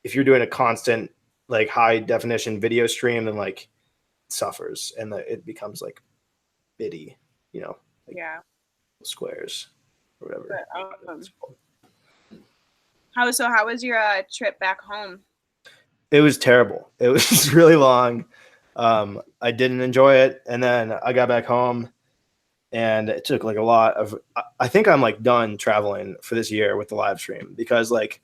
if you're doing a constant like high definition video stream, then like it suffers and it becomes like bitty, you know, like yeah, squares or whatever. But, how was your trip back home? It was terrible. It was really long. I didn't enjoy it, and then I got back home, and it took like a lot of. I think I'm like done traveling for this year with the live stream because like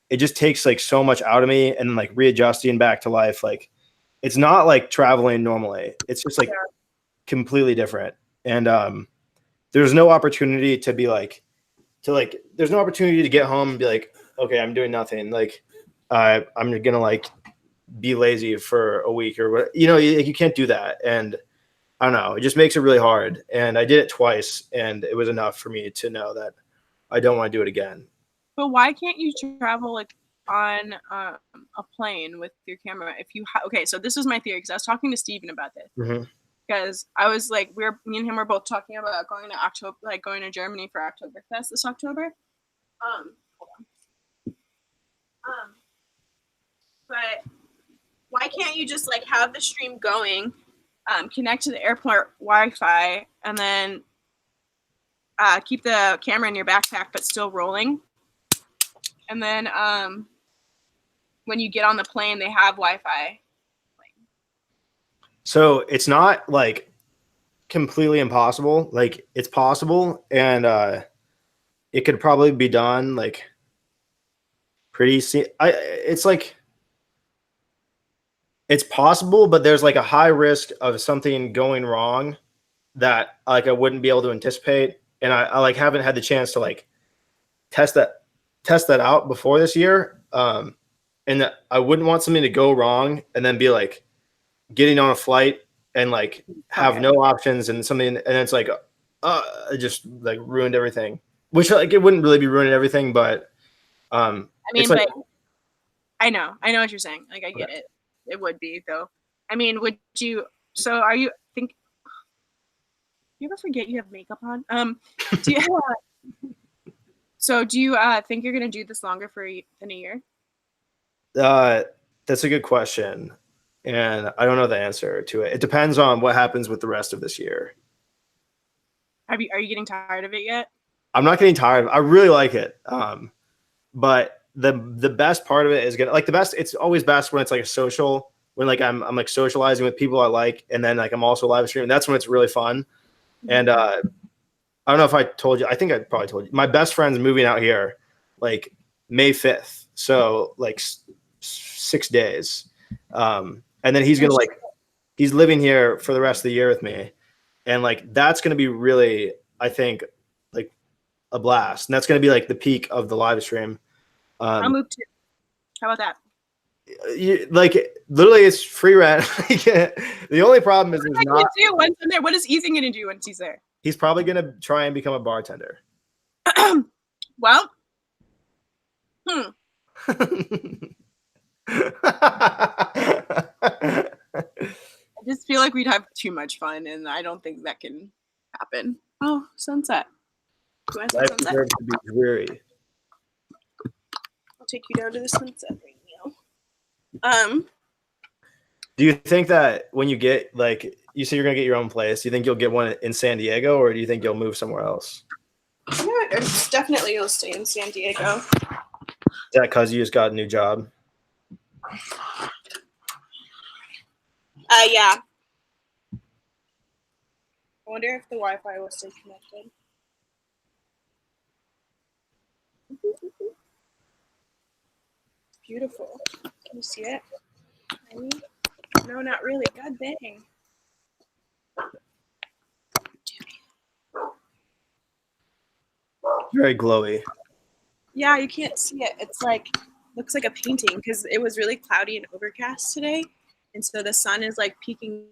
it just takes like so much out of me, and like readjusting back to life. Like it's not like traveling normally. It's just like completely different. And there's no opportunity to be like, there's no opportunity to get home and be like, okay, I'm doing nothing. Like, I'm gonna like be lazy for a week or what, you can't do that. And I don't know, it just makes it really hard. And I did it twice and it was enough for me to know that I don't want to do it again. But why can't you travel like on a plane with your camera if you okay, so this was my theory because I was talking to Steven about this. Mm-hmm. Because I was like, me and him were both talking about going to Germany for Oktoberfest this October. Hold on. But why can't you just like have the stream going, connect to the airport Wi-Fi, and then keep the camera in your backpack but still rolling? And then when you get on the plane, they have Wi-Fi. So it's not like completely impossible. Like it's possible, and it could probably be done like pretty soon. It's like it's possible, but there's like a high risk of something going wrong that like I wouldn't be able to anticipate, and I like haven't had the chance to like test that out before this year. And I wouldn't want something to go wrong and then be like getting on a flight and like have no options and something, and it's like it just like ruined everything. Which like it wouldn't really be ruining everything, but I mean, it's like, but I know what you're saying. Like I get it. It would be though. I mean, would you? So are you think? You ever forget you have makeup on? Do you? So do you think you're gonna do this longer than a year? That's a good question, and I don't know the answer to it. It depends on what happens with the rest of this year. Are you getting tired of it yet? I'm not getting tired. I really like it. But the best part of it is like the best. It's always best when it's like a social, when like I'm like socializing with people I like, and then like I'm also live streaming. That's when it's really fun. And I don't know if I told you. I think I probably told you. My best friend's moving out here, like May 5th. So like 6 days. And then he's gonna like he's living here for the rest of the year with me, and like that's gonna be really, I think, like a blast. And that's gonna be like the peak of the live stream. I'll move too. How about that? Like literally, it's free rent. The only problem is there's not. What is Ethan gonna do once he's there? He's probably gonna try and become a bartender. Well, I just feel like we'd have too much fun, and I don't think that can happen. Oh, sunset. Life deserves to be dreary. I'll take you down to the sunset right now. Do you think that when you get like you say you're gonna get your own place, do you think you'll get one in San Diego, or do you think you'll move somewhere else? Yeah, definitely you'll stay in San Diego. Is that because you just got a new job? Yeah. I wonder if the Wi-Fi will stay connected. It's beautiful. Can you see it? No, not really. God dang. Very glowy. Yeah, you can't see it. It's like looks like a painting because it was really cloudy and overcast today, and so the sun is like peeking,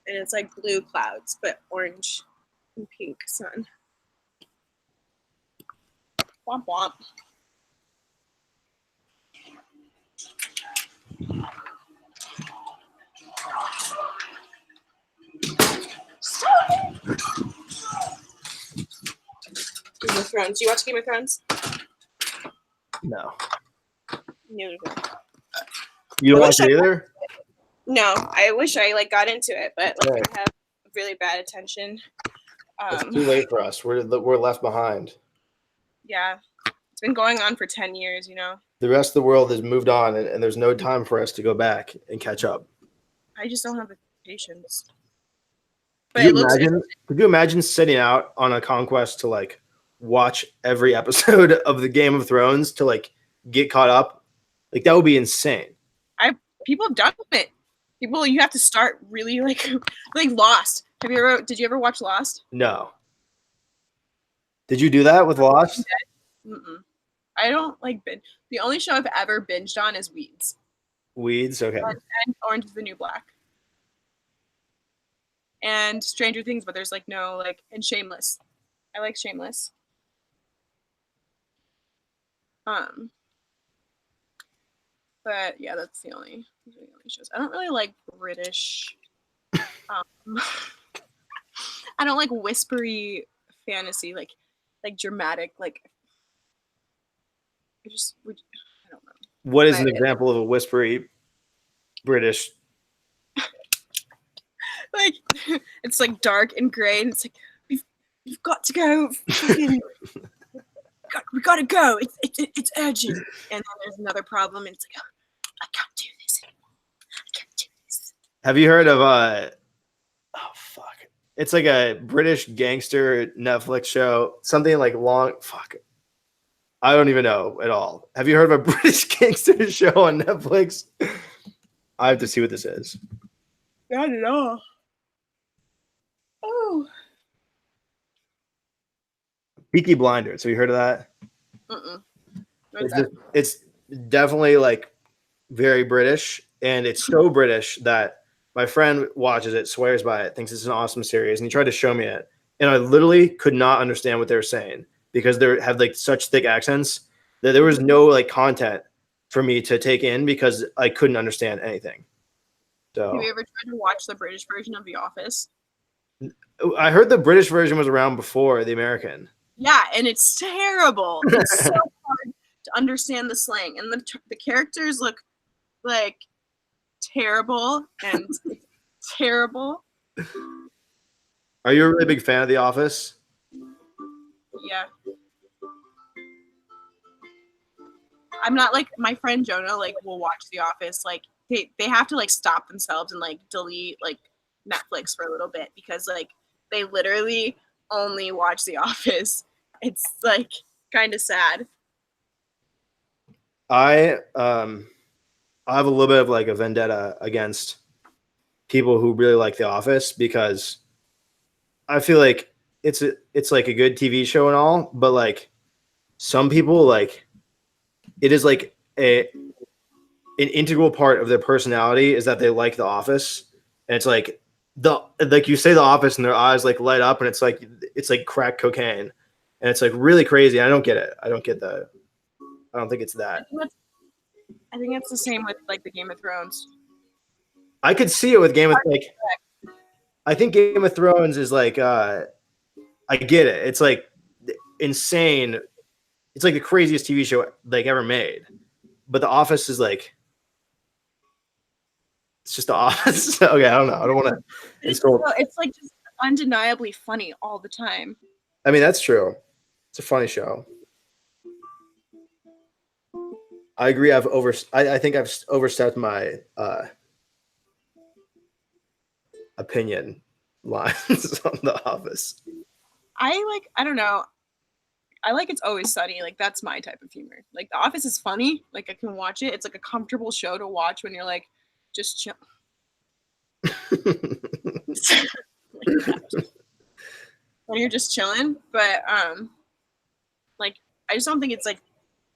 and it's like blue clouds but orange and pink sun. Womp womp. Game of Thrones. Do you watch Game of Thrones? No. No. You don't watch it either? No, I wish I like got into it, but like I have really bad attention. It's too late for us. We're left behind. Yeah, it's been going on for 10 years. You know. The rest of the world has moved on, and there's no time for us to go back and catch up. I just don't have the patience. But could you imagine sitting out on a conquest to like watch every episode of the Game of Thrones to like get caught up? Like that would be insane. People have done it. You have to start really like Lost. Did you ever watch Lost? No. Did you do that with Lost? Mm-mm. I don't like binge. The only show I've ever binged on is Weeds. Weeds, okay. And Orange is the New Black. And Stranger Things, but there's like no like, and Shameless. I like Shameless. But yeah, those are the only shows. I don't really like British. I don't like whispery fantasy, like dramatic, like. I don't know. What is an example of a whispery British? Like, it's like dark and gray, and it's like we've got to go. We gotta go. It's urgent. And then there's another problem, and it's like, oh, I can't do this anymore. I can't do this. Have you heard of oh fuck? It's like a British gangster Netflix show. Something like long fuck. I don't even know at all. Have you heard of a British gangster show on Netflix? I have to see what this is. Not at all. Oh. Peaky Blinders. Have you heard of that? It's definitely like very British, and it's so British that my friend watches it, swears by it, thinks it's an awesome series, and he tried to show me it, and I literally could not understand what they were saying because they have like such thick accents that there was no like content for me to take in because I couldn't understand anything. So, have you ever tried to watch the British version of The Office? I heard the British version was around before the American. Yeah, and it's terrible. It's so hard to understand the slang, and the characters look like terrible and terrible. Are you a really big fan of The Office? Yeah. I'm not like my friend Jonah, like will watch The Office. Like they have to like stop themselves and like delete like Netflix for a little bit because like they literally only watch The Office. It's like kind of sad. I have a little bit of like a vendetta against people who really like The Office because I feel like it's like a good TV show and all, but like some people like it is like an integral part of their personality is that they like The Office, and it's like you say The Office and their eyes like light up, and it's like crack cocaine, and it's like really crazy. I don't get it. I don't get that. I don't think it's that. I think it's the same with like the Game of Thrones. I could see it with Game of like. I think Game of Thrones is like I get it. It's like insane. It's like the craziest TV show like ever made. But The Office is like it's just The Office. Okay, I don't know. I don't want to insult. It's like just undeniably funny all the time. I mean, that's true. It's a funny show. I agree. I think I've overstepped my opinion lines on The Office. I don't know. I like It's Always Sunny. Like that's my type of humor. Like The Office is funny. Like I can watch it. It's like a comfortable show to watch when you're like just chill. When you're just chilling, but like I just don't think it's like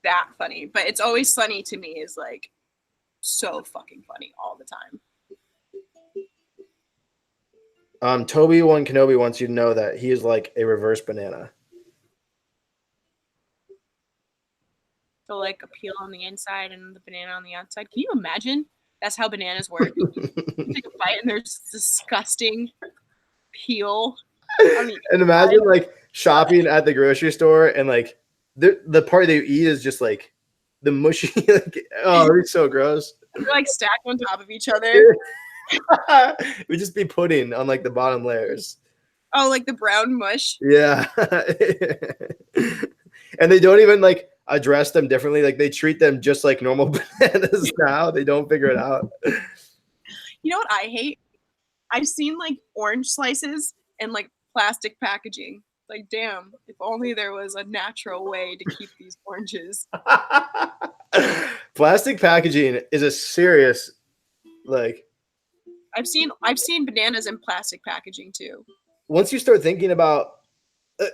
that funny. But It's Always Sunny to me is like so fucking funny all the time. Toby-Wan Kenobi wants you to know that he is like a reverse banana. So like a peel on the inside and the banana on the outside. Can you imagine? That's how bananas work. You take a bite and there's disgusting peel. And imagine like shopping at the grocery store and like the part that you eat is just like the mushy. Like, oh, it's so gross. They're like stacked on top of each other. It would just be pudding on like the bottom layers. Oh, like the brown mush. Yeah. And they don't even like address them differently. Like they treat them just like normal bananas now. They don't figure it out. You know what I hate? I've seen like orange slices and like plastic packaging. Like, damn, if only there was a natural way to keep these oranges. Plastic packaging is a serious like I've seen bananas in plastic packaging too. Once you start thinking about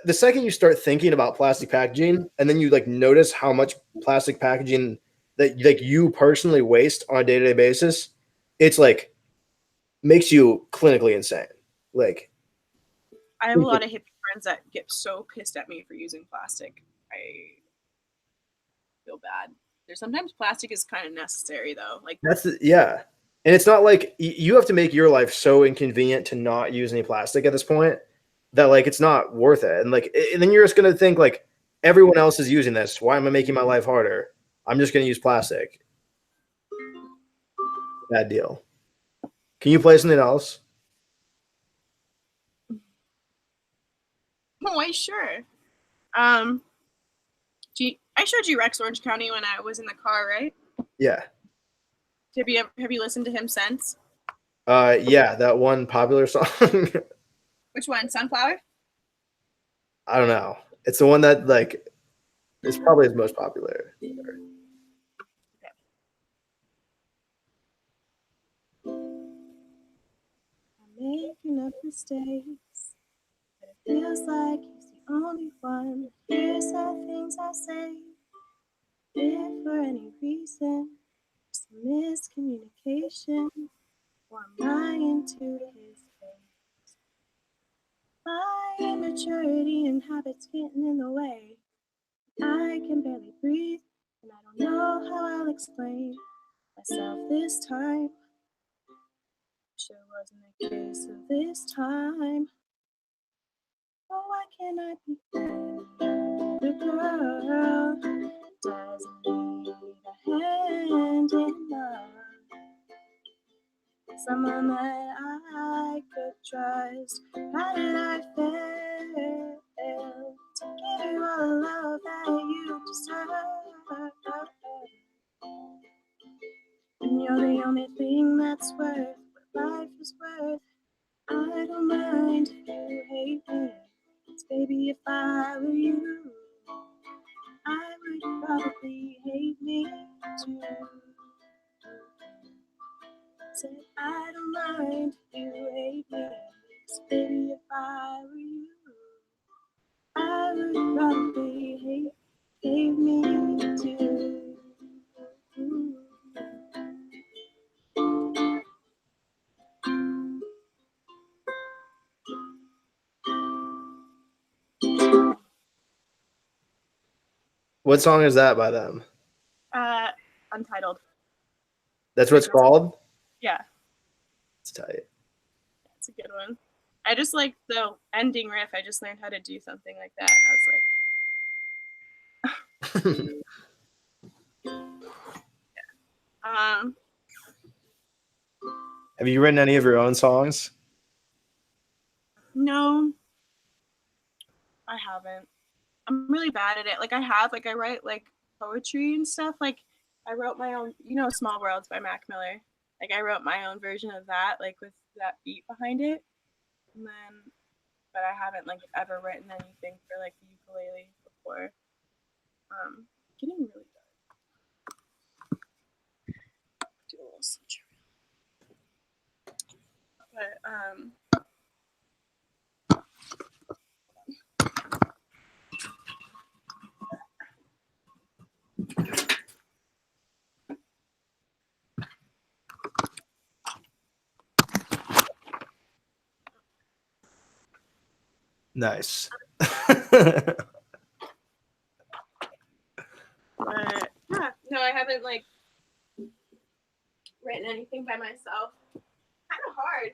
the second you start thinking about plastic packaging, and then you like notice how much plastic packaging that like you personally waste on a day-to-day basis, it's like makes you clinically insane. Like, I have a lot of hippie friends that get so pissed at me for using plastic. I feel bad. There's sometimes plastic is kind of necessary though. Like yeah. And it's not like you have to make your life so inconvenient to not use any plastic at this point that like it's not worth it. And like and then you're just gonna think like everyone else is using this. Why am I making my life harder? I'm just gonna use plastic. Bad deal. Can you play something else? oh, why sure. I showed you Rex Orange County when I was in the car, right? Yeah. Have you listened to him since? Yeah, that one popular song. Which one? Sunflower? I don't know. It's the one that like is probably his most popular. I'm making up mistakes, but it feels like he's the only one. Here's the things I say. If for any reason there's some miscommunication, or I'm lying to his face. My immaturity and habits getting in the way. I can barely breathe, and I don't know how I'll explain myself this time. Sure wasn't the case of this time. Oh, why can't I be the girl that doesn't need a hand in love? Someone that I could trust. How did I fail to give you all the love that you deserve? And you're the only thing that's worth what life is worth. I don't mind if you hate me, 'cause baby, if I were you, I would probably hate me too. Said I don't mind if you hate me, 'cause baby, if I were you, I would probably hate me too. What song is that by them? Untitled. That's what it's called? Yeah. It's tight. That's a good one. I just like the ending riff. I just learned how to do something like that. I was like, Have you written any of your own songs? No, I haven't. I'm really bad at it. Like I write like poetry and stuff. Like I wrote my own, Small Worlds by Mac Miller. Like I wrote my own version of that, like with that beat behind it. And then, but I haven't like ever written anything for like the ukulele before. Getting really dark. Do a little switch around. But Nice. But yeah, no, I haven't like written anything by myself. Kind of hard.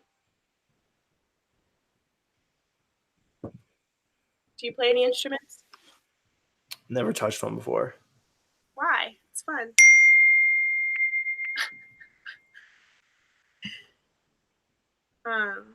Do you play any instruments? Never touched one before. Why? It's fun. Um.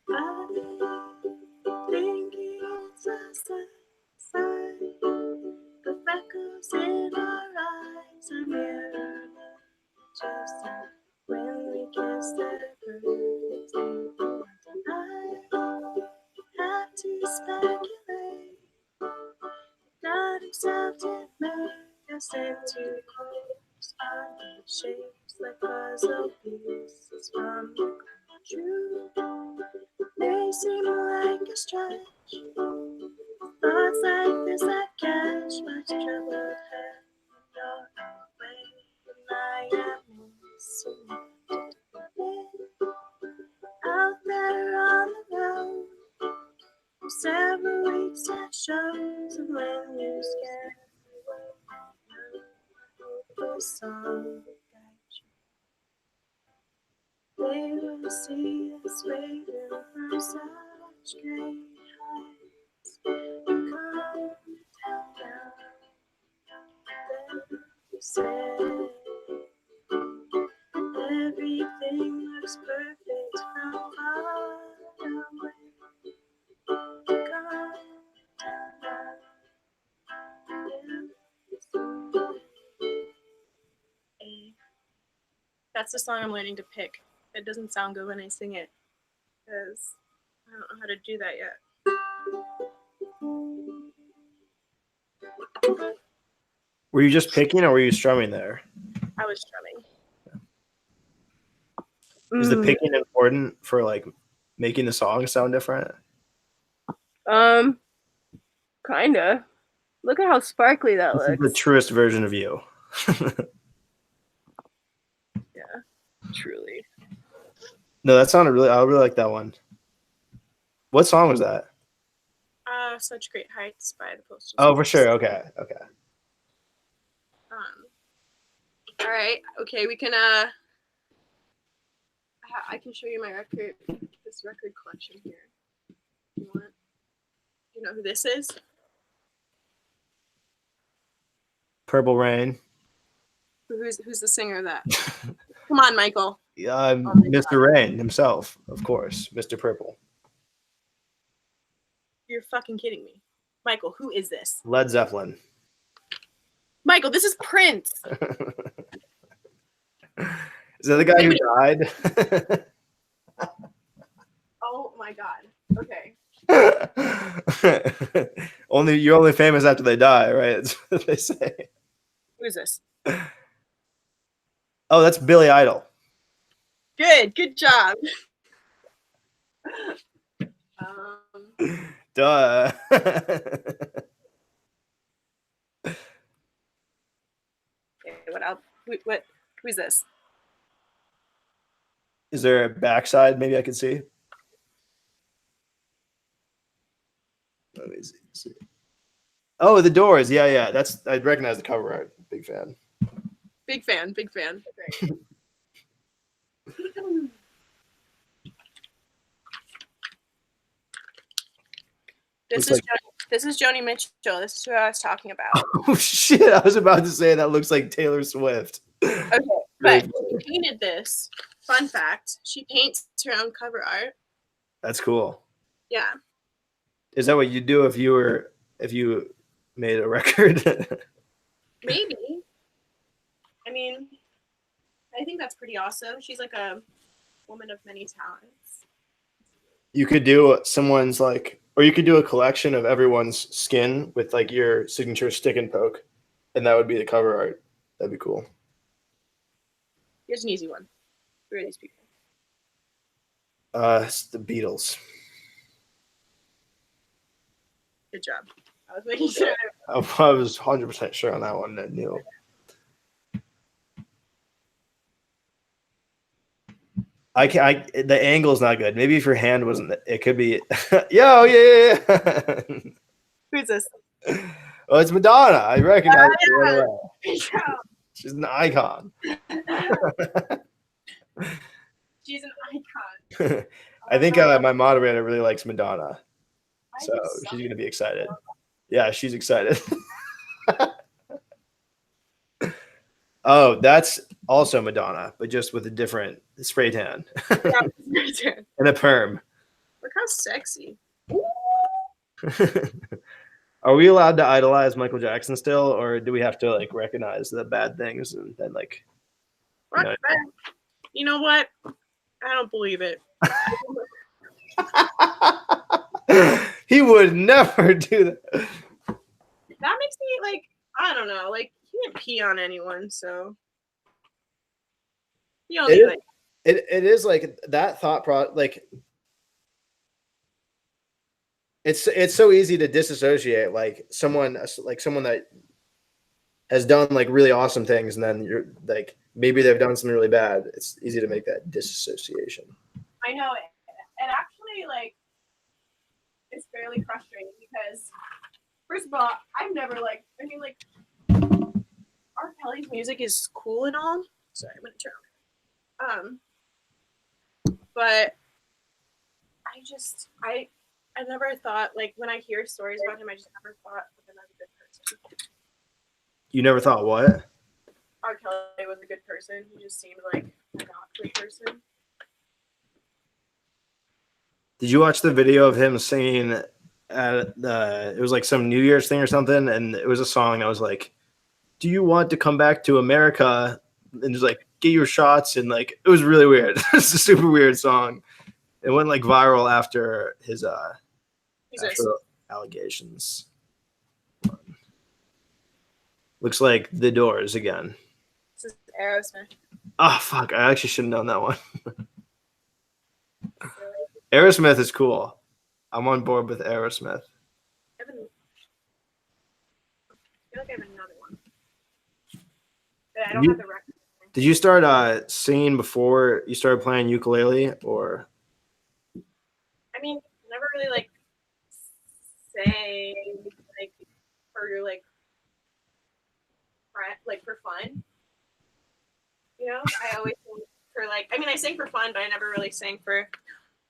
I think it's a sign. The freckles in our eyes are mirror just pressing too close, under shapes like puzzle pieces from the true. They seem like a stretch. Thoughts like this that catch much trouble have your way, and I am missing it. Out there on the road, for several weeks at shows, and when you scare me away, I hope a song will guide you. They will see us waiting from such great heights. Come down, then you say everything looks perfect from far away. Come down, then you say. That's the song I'm learning to pick. It doesn't sound good when I sing it because I don't know how to do that yet. Were you just picking or were you strumming there? I was strumming. Is the picking important for like making the song sound different? Kinda. Look at how sparkly that This is the looks. truest version of you. Yeah, truly. No, that sounded really. I really like that one. What song was that? Such Great Heights by the Postal Oh, for Service. sure. Okay. All right. Okay, we can. I can show you my record. This record collection here. You want? You know who this is? Purple Rain. Who's the singer of that? Come on, Michael. Mr. Rain himself, of course, Mr. Purple. You're fucking kidding me, Michael. Who is this? Led Zeppelin. Michael, this is Prince. Is that the guy who died? Oh my god. Okay. You're only famous after they die, right? That's what they say. Who is this? Oh, that's Billy Idol. Good job. Duh. Okay, what else? Who's this? Is there a backside maybe I could see? Let me see. Oh, The Doors. Yeah. I recognize the cover art. Big fan. Big fan. Great. This is Joni Mitchell. This is who I was talking about. Oh shit! I was about to say that looks like Taylor Swift. Okay, but she painted this. Fun fact: she paints her own cover art. That's cool. Yeah. Is that what you do if you made a record? Maybe. I mean, I think that's pretty awesome. She's like a woman of many talents. You could do someone's or you could do a collection of everyone's skin with like your signature stick and poke, and that would be the cover art. That'd be cool. Here's an easy one. Who are these people? It's the Beatles. Good job. I was making sure. I was 100% sure on that one. I knew. The angle's not good. Maybe if your hand wasn't, it could be. Yo, yeah. Who's this? Oh, it's Madonna. I recognize her right away. Yeah. She's an icon. She's an icon. I think my moderator really likes Madonna, so she's gonna be excited. Yeah, she's excited. Oh, that's also Madonna, but just with a different spray tan. Yeah, and a perm. Look how sexy. Are we allowed to idolize Michael Jackson still, or do we have to like recognize the bad things and then like? You know what? I don't believe it. He would never do that. That makes me like, I don't know, like he didn't pee on anyone, so you It know, is, it is like that thought like it's so easy to disassociate like someone that has done like really awesome things and then you're like maybe they've done something really bad. It's easy to make that disassociation. I know it. And actually, like, it's fairly frustrating because, first of all, I've never like, I mean, like, R. Kelly's music is cool and all. Sorry, I'm gonna turn on. But I never thought, like, when I hear stories about him, I just never thought of him as a good person. You never thought what? R. Kelly was a good person. He just seemed like a not good person. Did you watch the video of him singing at it was like some New Year's thing or something, and it was a song that was like, "Do you want to come back to America?" And just like get your shots, and like it was really weird. It's a super weird song. It went like viral after his after the allegations. Looks like The Doors again. This is Aerosmith. Oh fuck! I actually should have known that one. Aerosmith is cool. I'm on board with Aerosmith. I feel like I have another one. But I don't have the record. Did you start singing before you started playing ukulele, or? I mean, never really like sang like for like for fun. You know, I always sang for like. I mean, I sang for fun, but I never really sang for.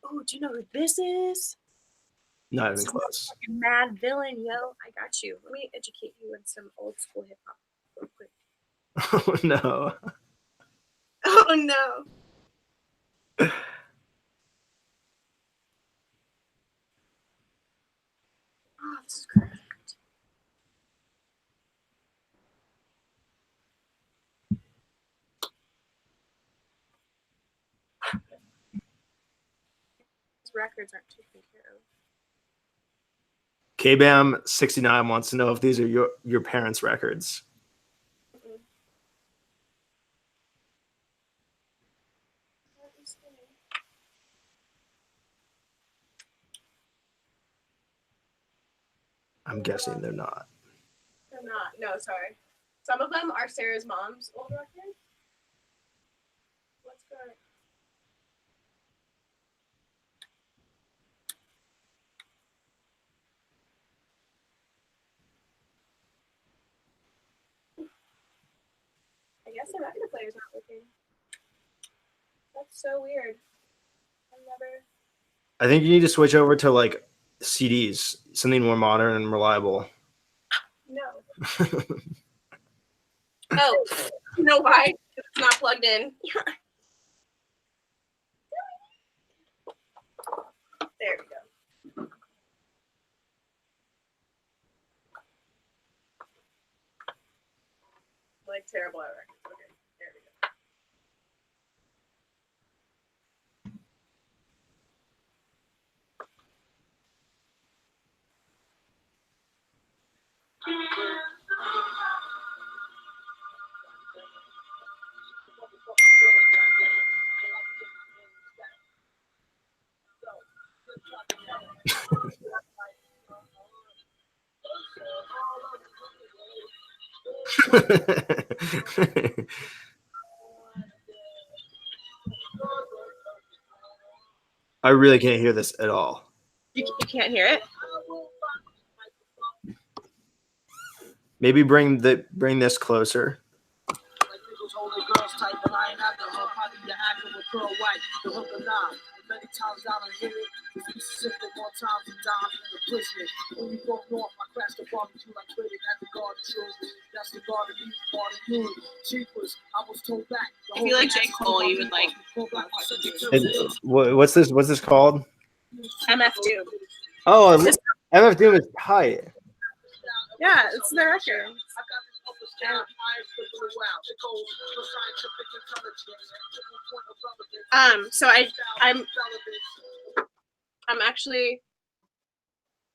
Oh, do you know who this is? Not even close. Fucking Mad Villain, yo! I got you. Let me educate you in some old school hip hop real quick. Oh no. Oh no. Oh, this is correct. These records aren't taken care of. KBAM 69 wants to know if these are your parents' records. Mm-mm. I'm guessing they're not. They're not. No, sorry. Some of them are Sarah's mom's old records. Let's go. I guess the record player's not working. That's so weird. I've never. I think you need to switch over to like CDs, something more modern and reliable. No. Oh, you know why? It's not plugged in. There we go. Like terrible at records. Okay, there we go. I really can't hear this at all. You can't hear it? Maybe bring this closer. If you like J. Cole, you would like. What's this? What's this called? MF Doom. Oh, MF Doom is tight. Yeah, it's the record. So I'm actually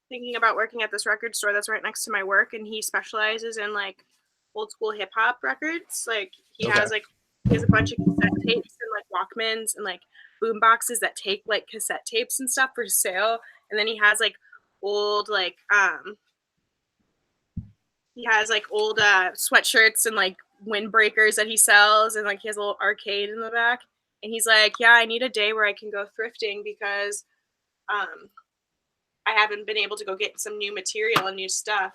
thinking about working at this record store that's right next to my work, and he specializes in like old school hip hop records. Like he Okay. has a bunch of cassette tapes and like Walkmans and like boom boxes that take like cassette tapes and stuff for sale. And then he has like old old sweatshirts and like windbreakers that he sells, and like he has a little arcade in the back. And he's like, yeah, I need a day where I can go thrifting because I haven't been able to go get some new material and new stuff.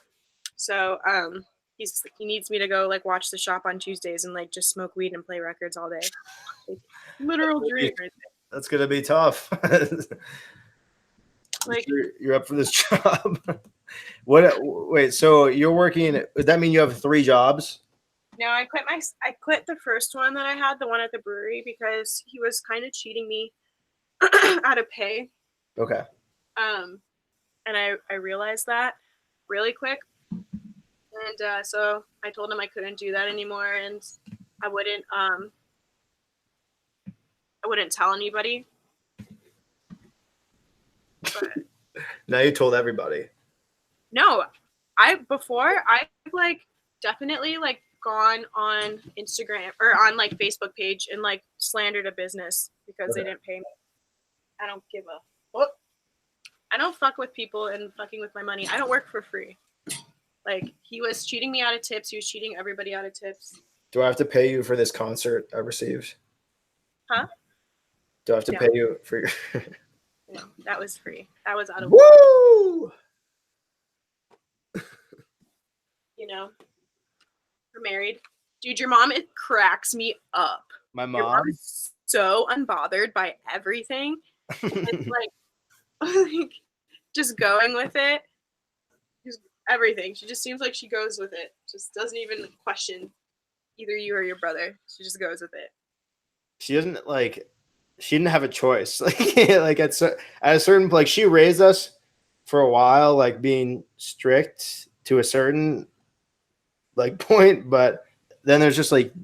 So he needs me to go like watch the shop on Tuesdays and like just smoke weed and play records all day. Like, literal dream right there. That's gonna be tough. Like you're up for this job. Wait, so you're working, does that mean you have 3 jobs? no, I quit the first one that I had, the one at the brewery, because he was kind of cheating me out of pay. Okay. And I realized that really quick. And so I told him I couldn't do that anymore, and I wouldn't tell anybody. But Now you told everybody. no, I've like definitely like gone on Instagram or on like Facebook page and like slandered a business because they didn't pay me. I don't give a what. I don't fuck with people and fucking with my money. I don't work for free. Like he was cheating me out of tips. He was cheating everybody out of tips. Do I have to pay you for this concert I received? Huh? Do I have to pay you for your No, that was free. That was out of Woo! You know. We're married. Dude, your mom, it cracks me up. My Your mom? mom is so unbothered by everything. It's like just going with it. Just everything. She just seems like she goes with it. Just doesn't even question either you or your brother. She just goes with it. She doesn't like. She didn't have a choice. Like at a certain, like she raised us for a while, like being strict to a certain like point, but then there's just like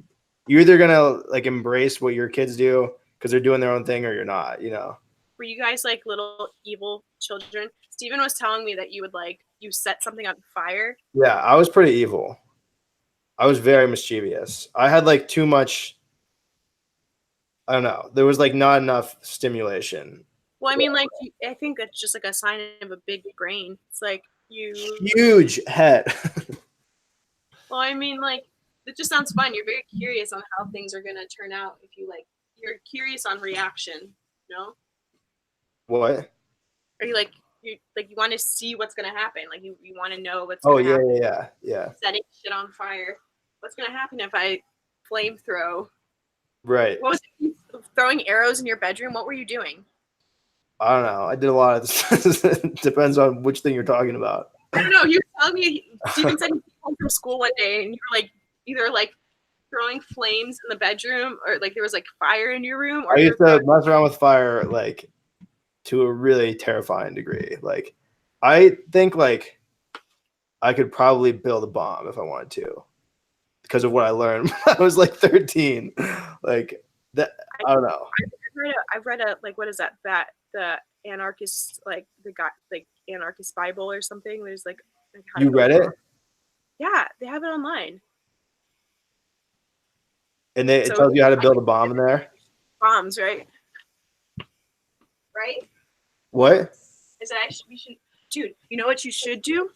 you're either gonna like embrace what your kids do because they're doing their own thing, or you're not. You know. Were you guys like little evil children? Steven was telling me that you would like you set something on fire. Yeah, I was pretty evil. I was very mischievous. I had like too much. I don't know. There was like not enough stimulation. Well, I mean, like I think that's just like a sign of a big brain. It's like you Huge head. Well, I mean, like it just sounds fun. You're very curious on how things are gonna turn out. If you like, you're curious on reaction. No? What? Are you like you want to see what's gonna happen? Like you want to know what's gonna Oh happen. yeah. Setting shit on fire. What's gonna happen if I flame throw? Right. What was it? Throwing arrows in your bedroom? What were you doing? I don't know. I did a lot of this. Depends on which thing you're talking about. I don't know. You were telling me Steven said he came home from school one day and you were like either like throwing flames in the bedroom or like there was like fire in your room. Or I used to mess around with fire like to a really terrifying degree. Like I think like I could probably build a bomb if I wanted to because of what I learned when I was like 13. Like that, I don't know. I've read a like what is that the anarchist like the guy like anarchist Bible or something. There's like how to You read it? Yeah, they have it online. And it tells you how to build a bomb in there? Bombs, right? Right? What? Is that we should dude, you know what you should do?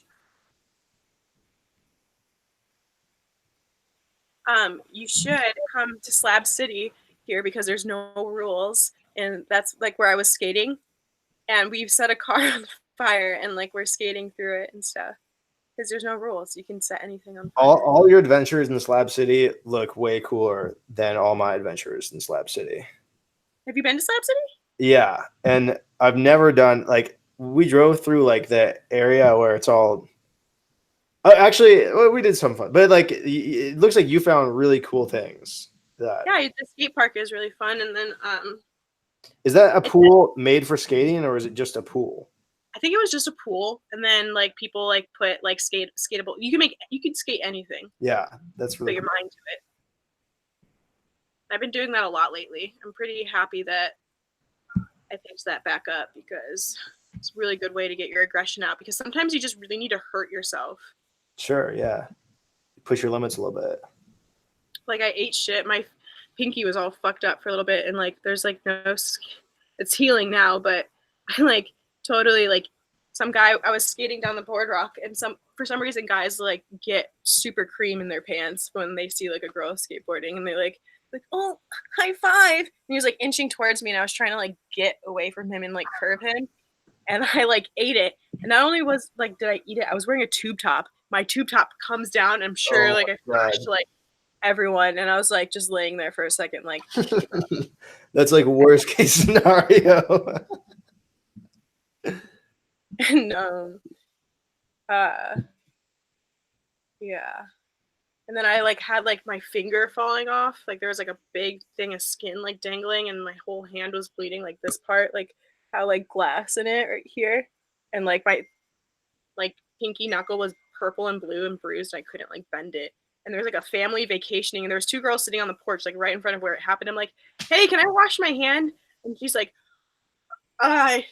You should come to Slab City here because there's no rules, and that's like where I was skating, and we've set a car on fire, and like we're skating through it and stuff because there's no rules. You can set anything on fire. All your adventures in Slab City look way cooler than all my adventures in Slab City. Have you been to Slab City? Yeah, and I've never done like we drove through like the area where it's all. Actually, we did some fun, but like it looks like you found really cool things. Yeah, the skate park is really fun, and then is that a pool made for skating, or is it just a pool? I think it was just a pool, and then like people like put like skatable. You can skate anything. Yeah, that's really put your mind to it. I've been doing that a lot lately. I'm pretty happy that I picked that back up because it's a really good way to get your aggression out. Because sometimes you just really need to hurt yourself. Sure, yeah. push your limits a little bit. Like I ate shit. My pinky was all fucked up for a little bit, and like there's like no, it's healing now, but I like totally like some guy. I was skating down the boardwalk, and for some reason guys like get super cream in their pants when they see like a girl skateboarding, and they like oh high five. And he was like inching towards me, and I was trying to like get away from him and like curve him, and I like ate it. And not only was like did I eat it, I was wearing a tube top. My tube top comes down. I'm sure like I flashed like everyone, and I was like just laying there for a second like that's like worst case scenario. and yeah, and then I like had like my finger falling off, like there was like a big thing of skin like dangling, and my whole hand was bleeding, like this part like had like glass in it right here, and like my like pinky knuckle was purple and blue and bruised. I couldn't like bend it. And there was like a family vacationing, and there was two girls sitting on the porch, like right in front of where it happened. I'm like, hey, can I wash my hand? And she's like,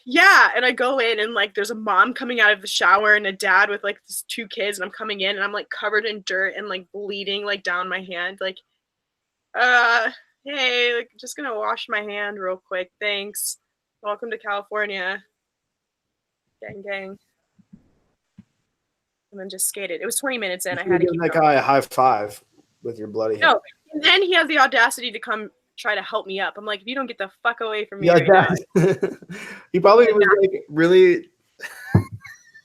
yeah. And I go in, and like there's a mom coming out of the shower and a dad with like these two kids, and I'm coming in, and I'm like covered in dirt and like bleeding like down my hand. Like, hey, like just gonna wash my hand real quick. Thanks. Welcome to California. Gang gang. And then just skated. It was 20 minutes in. I had to keep that guy a high five with your bloody hand. No, and then he has the audacity to come try to help me up. I'm like, if you don't get the fuck away from me right now. He probably was like really.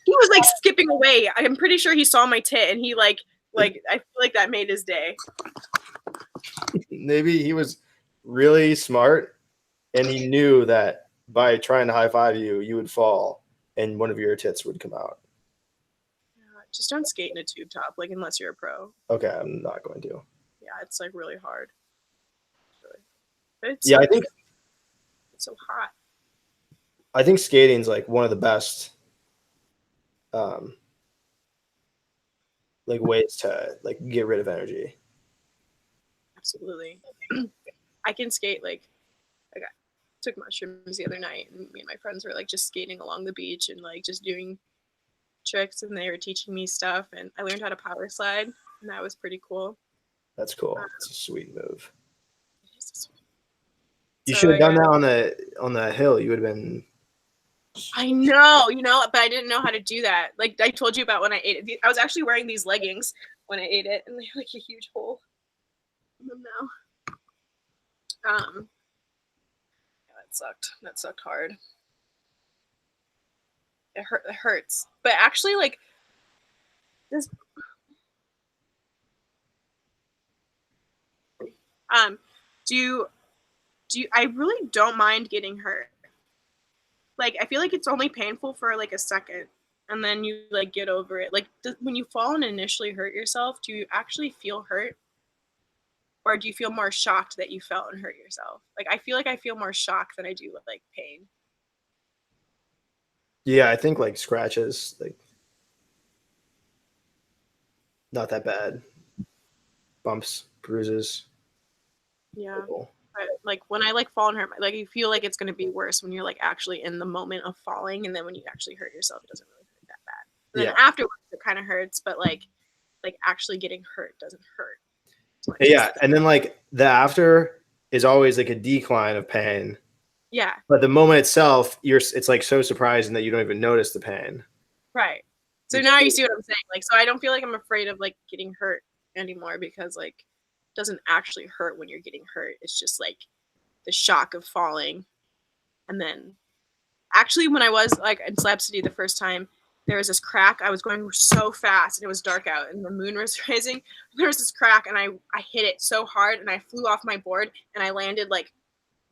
He was like skipping away. I'm pretty sure he saw my tit, and he like I feel like that made his day. Maybe he was really smart, and he knew that by trying to high five you, you would fall, and one of your tits would come out. Just don't skate in a tube top, like unless you're a pro. Okay, I'm not going to. Yeah, it's like really hard. But yeah, I think it's so hot. I think skating's like one of the best, like ways to like get rid of energy. Absolutely, I can skate like I took mushrooms the other night, and me and my friends were like just skating along the beach and like just doing tricks, and they were teaching me stuff, and I learned how to power slide, and that was pretty cool. That's cool. It's a sweet move. You So should have done that on the hill. You would have been. I know, but I didn't know how to do that. Like I told you about when I ate it. I was actually wearing these leggings when I ate it, and they have like a huge hole in them now. Yeah, that sucked. That sucked hard. It hurts. But actually, like this. I really don't mind getting hurt. Like I feel like it's only painful for like a second, and then you like get over it. Like when you fall and initially hurt yourself, do you actually feel hurt, or do you feel more shocked that you fell and hurt yourself? Like I feel like I feel more shock than I do with like pain. Yeah, I think like scratches, like not that bad. Bumps, bruises. Yeah. But like when I like fall and hurt, like you feel like it's going to be worse when you're like actually in the moment of falling, and then when you actually hurt yourself, it doesn't really hurt that bad. And then afterwards, it kind of hurts, but like actually getting hurt doesn't hurt. Yeah, and then like the after is always like a decline of pain. Yeah. But the moment itself, it's like so surprising that you don't even notice the pain. Right. So now you see what I'm saying. Like, so I don't feel like I'm afraid of like getting hurt anymore, because like it doesn't actually hurt when you're getting hurt. It's just like the shock of falling. And then actually when I was like in Slab City the first time, there was this crack. I was going so fast, and it was dark out, and the moon was rising. There was this crack, and I hit it so hard, and I flew off my board, and I landed like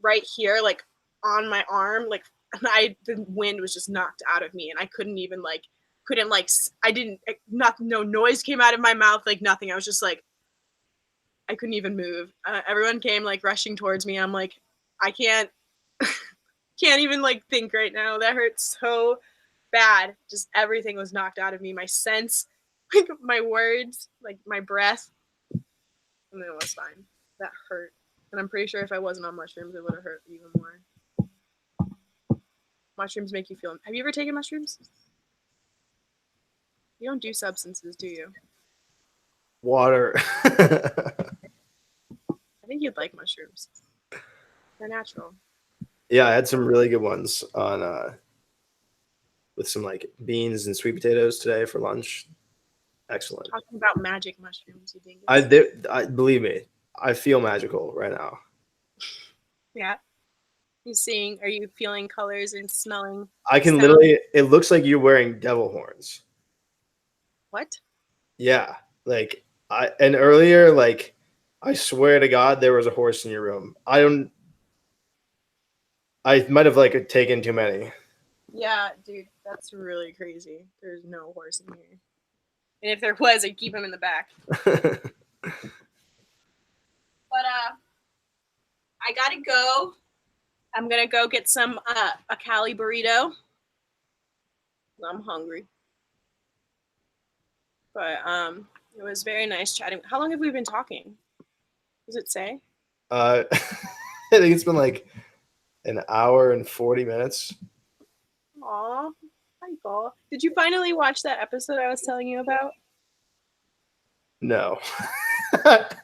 right here, like on my arm, like the wind was just knocked out of me, and I couldn't no noise came out of my mouth, like nothing. I was just like, I couldn't even move. Everyone came like rushing towards me. I'm like, I can't even like think right now. That hurts so bad. Just everything was knocked out of me. My sense, like my words, like my breath, and then it was fine. That hurt. And I'm pretty sure if I wasn't on mushrooms, it would have hurt even more. Mushrooms make you feel. Have you ever taken mushrooms? You don't do substances, do you? water. I think you'd like mushrooms. They're natural. Yeah, I had some really good ones on with some like beans and sweet potatoes today for lunch. Excellent. Talking about magic mushrooms, you think? I believe me, I feel magical right now. Yeah. You seeing? Are you feeling colors and smelling? I can sound? literally. It looks like you're wearing devil horns. What? Yeah, like and earlier, like I swear to God, there was a horse in your room. I might have like taken too many. Yeah, dude, that's really crazy. There's no horse in here. And if there was, I'd keep him in the back. But I gotta go. I'm gonna go get some a Cali burrito. I'm hungry. But it was very nice chatting. How long have we been talking? Does it say? I think it's been like an hour and 40 minutes. Aw, Michael. Did you finally watch that episode I was telling you about? No.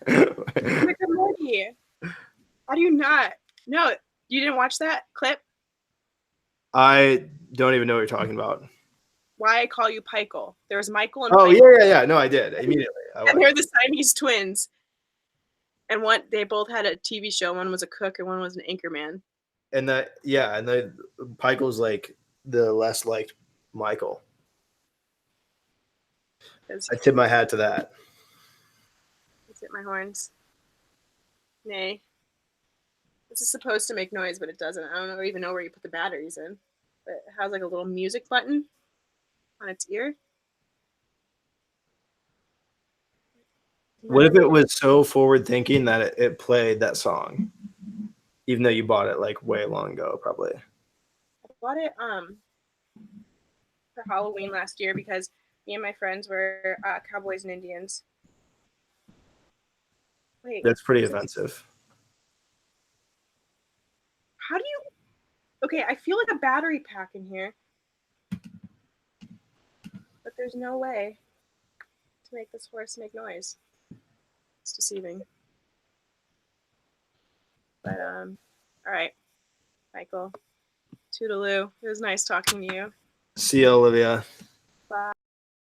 Rick and Morty. How do you not? No, you didn't watch that clip? I don't even know what you're talking about. Why I Call You Michael. There was Michael and Oh, Michael. yeah. No, I did immediately. And they're the Siamese twins. And they both had a TV show. One was a cook and one was an anchorman. And the Michael's like the less liked Michael. I tip my hat to that. I tip my horns. Nay. This is supposed to make noise, but it doesn't. I don't even know where you put the batteries in. But it has like a little music button on its ear. What if it was so forward thinking that it played that song, even though you bought it like way long ago, probably? I bought it for Halloween last year because me and my friends were cowboys and Indians. Wait, that's pretty offensive. How do you? Okay, I feel like a battery pack in here, but there's no way to make this horse make noise. It's deceiving. But all right, Michael. Toodaloo. It was nice talking to you. See you, Olivia.